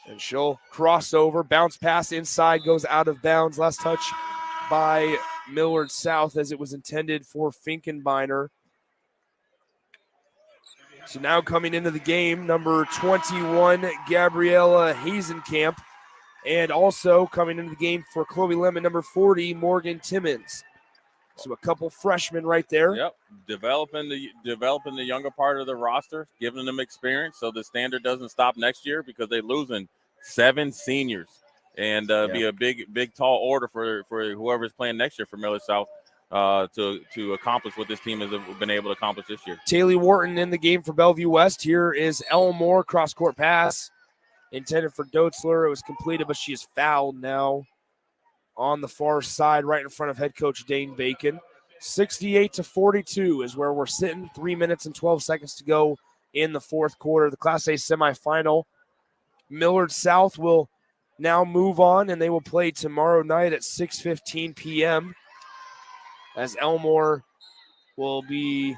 And she'll cross over. Bounce pass inside. Goes out of bounds. Last touch by Millard South as it was intended for Finkenbeiner. So now coming into the game, number 21, Gabriella Hazenkamp. And also coming into the game for Chloe Lemon, number 40, Morgan Timmons. So a couple freshmen right there. Yep, developing the younger part of the roster, giving them experience so the standard doesn't stop next year because they're losing 7 seniors. And be a big, tall order for whoever's playing next year for Millard South to accomplish what this team has been able to accomplish this year. Taylor Wharton in the game for Bellevue West. Here is Elmore, cross-court pass. Intended for Doetzler. It was completed, but she is fouled now on the far side right in front of head coach Dane Bacon. 68-42 is where we're sitting. 3 minutes and 12 seconds to go in the fourth quarter. The Class A semifinal. Millard South will now move on, and they will play tomorrow night at 6:15 p.m. as Elmore will be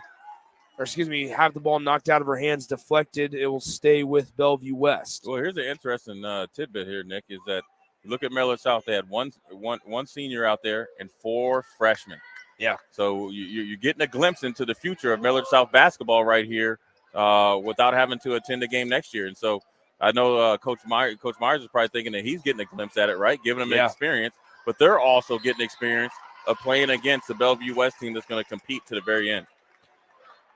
have the ball knocked out of her hands, deflected. It will stay with Bellevue West. Well, here's an interesting tidbit here, Nick, is that you look at Millard South, they had one senior out there and 4 freshmen. Yeah. So you're getting a glimpse into the future of Millard South basketball right here without having to attend a game next year. And so I know Coach Myers is probably thinking that he's getting a glimpse at it, right, giving them experience. But they're also getting experience of playing against the Bellevue West team that's going to compete to the very end.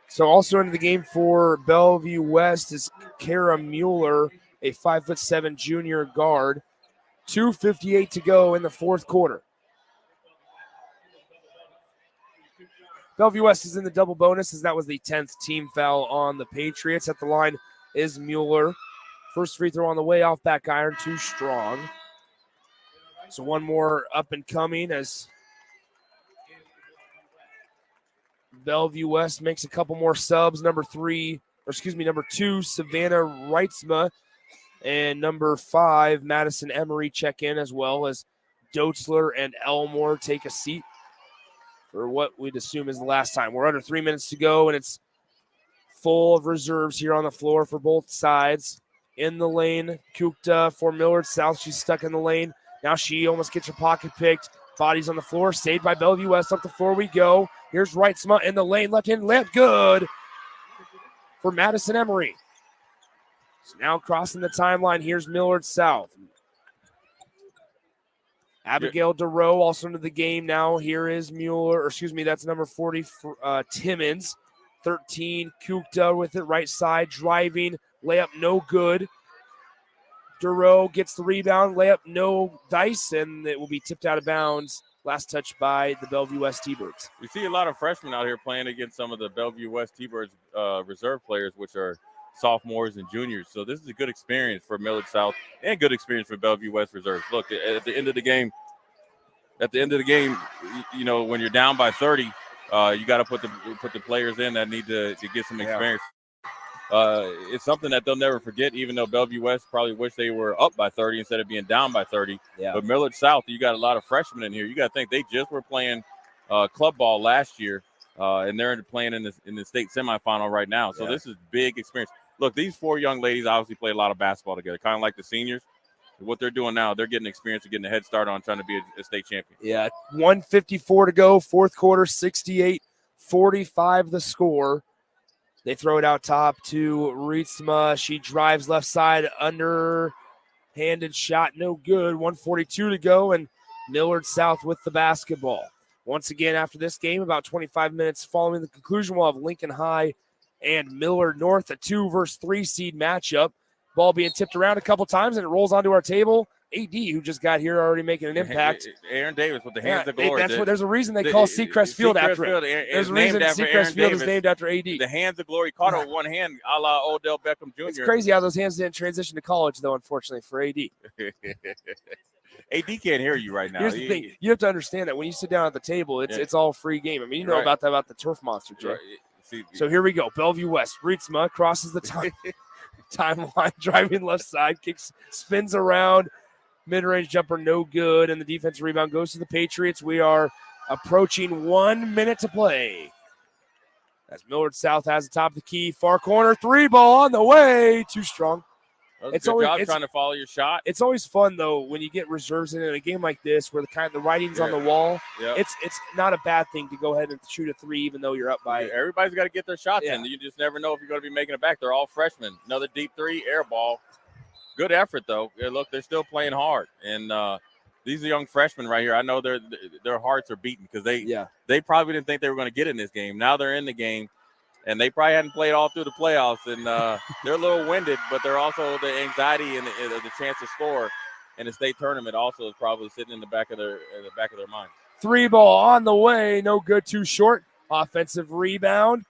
So also into the game for Bellevue West is Kara Mueller, a 5'7" junior guard. 2:58 to go in the fourth quarter. Bellevue West is in the double bonus as that was the 10th team foul on the Patriots. At the line is Mueller. First free throw on the way off back iron, too strong. So one more up and coming as Bellevue West makes a couple more subs. Number 2, Savannah Reitzma, and number 5, Madison Emery check in, as well as Dotzler and Elmore take a seat for what we'd assume is the last time. We're under 3 minutes to go, and it's full of reserves here on the floor for both sides. In the lane, Kukta for Millard South. She's stuck in the lane. Now she almost gets her pocket picked. Bodies on the floor, saved by Bellevue West. Up the floor we go. Here's Reitzma in the lane, left-hand layup, good for Madison Emery. So now crossing the timeline, here's Millard South. Abigail DeRoe also into the game now. Here is Mueller, that's number 40, Timmons. 13, Kukta with it, right side, driving, layup no good. DeRoe gets the rebound, layup no dice, and it will be tipped out of bounds. Last touch by the Bellevue West T-Birds. We see a lot of freshmen out here playing against some of the Bellevue West T-Birds reserve players, which are sophomores and juniors. So this is a good experience for Millard South and good experience for Bellevue West reserves. Look, at the end of the game, you know, when you're down by 30, you got to put the players in that need to get some experience. It's something that they'll never forget, even though Bellevue West probably wish they were up by 30 instead of being down by 30. Yeah. But Millard South, you got a lot of freshmen in here. You got to think they just were playing club ball last year, and they're playing in the state semifinal right now. So this is big experience. Look, these 4 young ladies obviously play a lot of basketball together, kind of like the seniors. What they're doing now, they're getting experience and getting a head start on trying to be a state champion. Yeah, 1:54 to go, fourth quarter, 68-45 the score. They throw it out top to Reitzma. She drives left side, underhanded shot, no good. 1:42 to go, and Millard South with the basketball. Once again, after this game, about 25 minutes following the conclusion, we'll have Lincoln High and Millard North, a 2 versus 3 seed matchup. Ball being tipped around a couple times, and it rolls onto our table. AD, who just got here, already making an impact. Aaron Davis with the hands of glory. There's a reason they call Seacrest Field after him. There's a reason Seacrest Field is named after AD. The hands of glory caught it with one hand, a la Odell Beckham Jr. It's crazy how those hands didn't transition to college, though, unfortunately, for AD. AD can't hear you right now. Here's the thing. You have to understand that when you sit down at the table, it's all free game. I mean, you know about the turf monster, Jay. Right. So here we go. Bellevue West. Reitzma crosses the timeline, driving left side, spins around. Mid-range jumper, no good, and the defensive rebound goes to the Patriots. We are approaching 1 minute to play. As Millard South has the top of the key, far corner, 3 ball on the way, too strong. It's good job trying to follow your shot. It's always fun though when you get reserves in a game like this, where the writing's on the wall. Yeah. It's not a bad thing to go ahead and shoot a 3, even though you're up by. Everybody's got to get their shots in. You just never know if you're going to be making it back. They're all freshmen. Another deep 3, air ball. Good effort, though. Look, they're still playing hard. And these are young freshmen right here. I know their hearts are beating because they probably didn't think they were going to get in this game. Now they're in the game, and they probably hadn't played all through the playoffs. And they're a little winded, but they're also the anxiety and the chance to score in the state tournament also is probably sitting in the back of their mind. 3 ball on the way, no good, too short. Offensive rebound.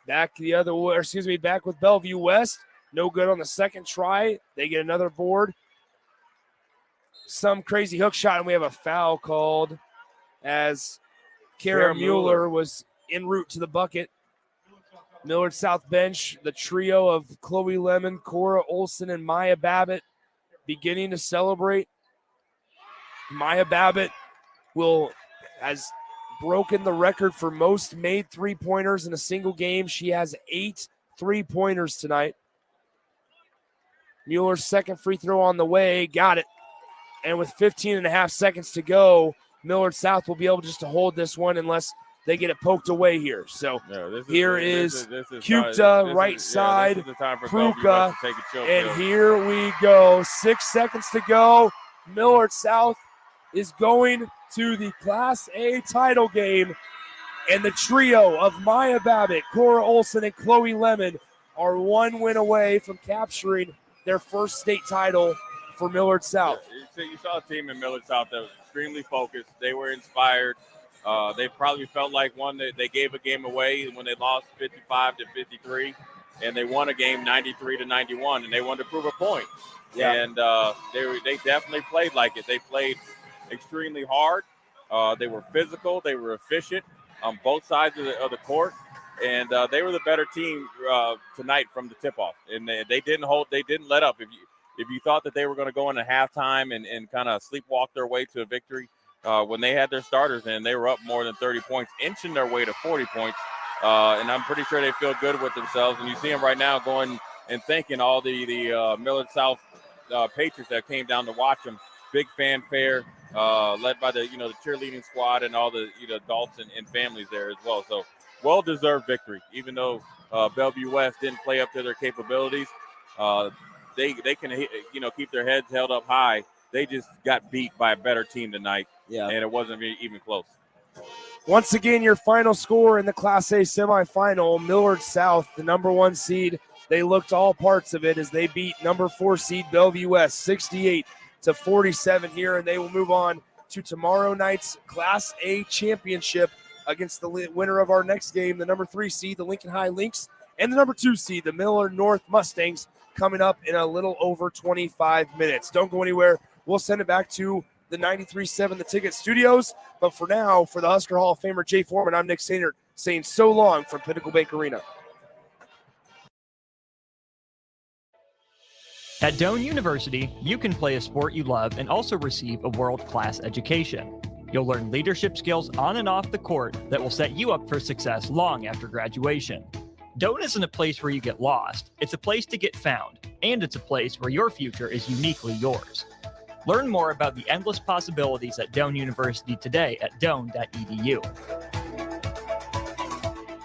Back the other way, back with Bellevue West. No good on the second try. They get another board. Some crazy hook shot, and we have a foul called as Kara Mueller was en route to the bucket. Millard South bench, the trio of Chloe Lemon, Cora Olson, and Maya Babbitt beginning to celebrate. Maya Babbitt has broken the record for most made three-pointers in a single game. She has 8 three-pointers tonight. Mueller's second free throw on the way. Got it. And with 15 and a half seconds to go, Millard South will be able just to hold this one unless they get it poked away here. So here is Kupta, right side, Pruka, and here we go. 6 seconds to go. Millard South is going to the Class A title game, and the trio of Maya Babbitt, Cora Olson, and Chloe Lemon are one win away from capturing their first state title for Millard South. You saw a team in Millard South that was extremely focused. They were inspired. They probably felt like they gave a game away when they lost 55-53, and they won a game 93-91, and they wanted to prove a point. Yeah. And they definitely played like it. They played extremely hard. They were physical. They were efficient on both sides of the court, and they were the better team tonight from the tip-off. And they didn't let up. If you thought that they were going to go into halftime and kind of sleepwalk their way to a victory, when they had their starters in, they were up more than 30 points, inching their way to 40 points. And I'm pretty sure they feel good with themselves. And you see them right now going and thanking all the Millard South Patriots that came down to watch them. Big fanfare, led by the cheerleading squad and all the adults and families there as well. So well-deserved victory, even though Bellevue West didn't play up to their capabilities. They can keep their heads held up high. They just got beat by a better team tonight, and it wasn't even close. Once again, your final score in the Class A semifinal, Millard South, the number 1 seed. They looked all parts of it as they beat number 4 seed Bellevue West 68-47 here, and they will move on to tomorrow night's Class A championship against the winner of our next game, the number 3 seed, the Lincoln High Lynx, and the number 2 seed, the Millard North Mustangs, coming up in a little over 25 minutes. Don't go anywhere. We'll send it back to the 93.7 The Ticket studios. But for now, for the Husker Hall of Famer Jay Foreman, I'm Nick Sainert saying so long from Pinnacle Bank Arena. At Doane University, you can play a sport you love and also receive a world-class education. You'll learn leadership skills on and off the court that will set you up for success long after graduation. Doane isn't a place where you get lost. It's a place to get found, and it's a place where your future is uniquely yours. Learn more about the endless possibilities at Doane University today at doane.edu.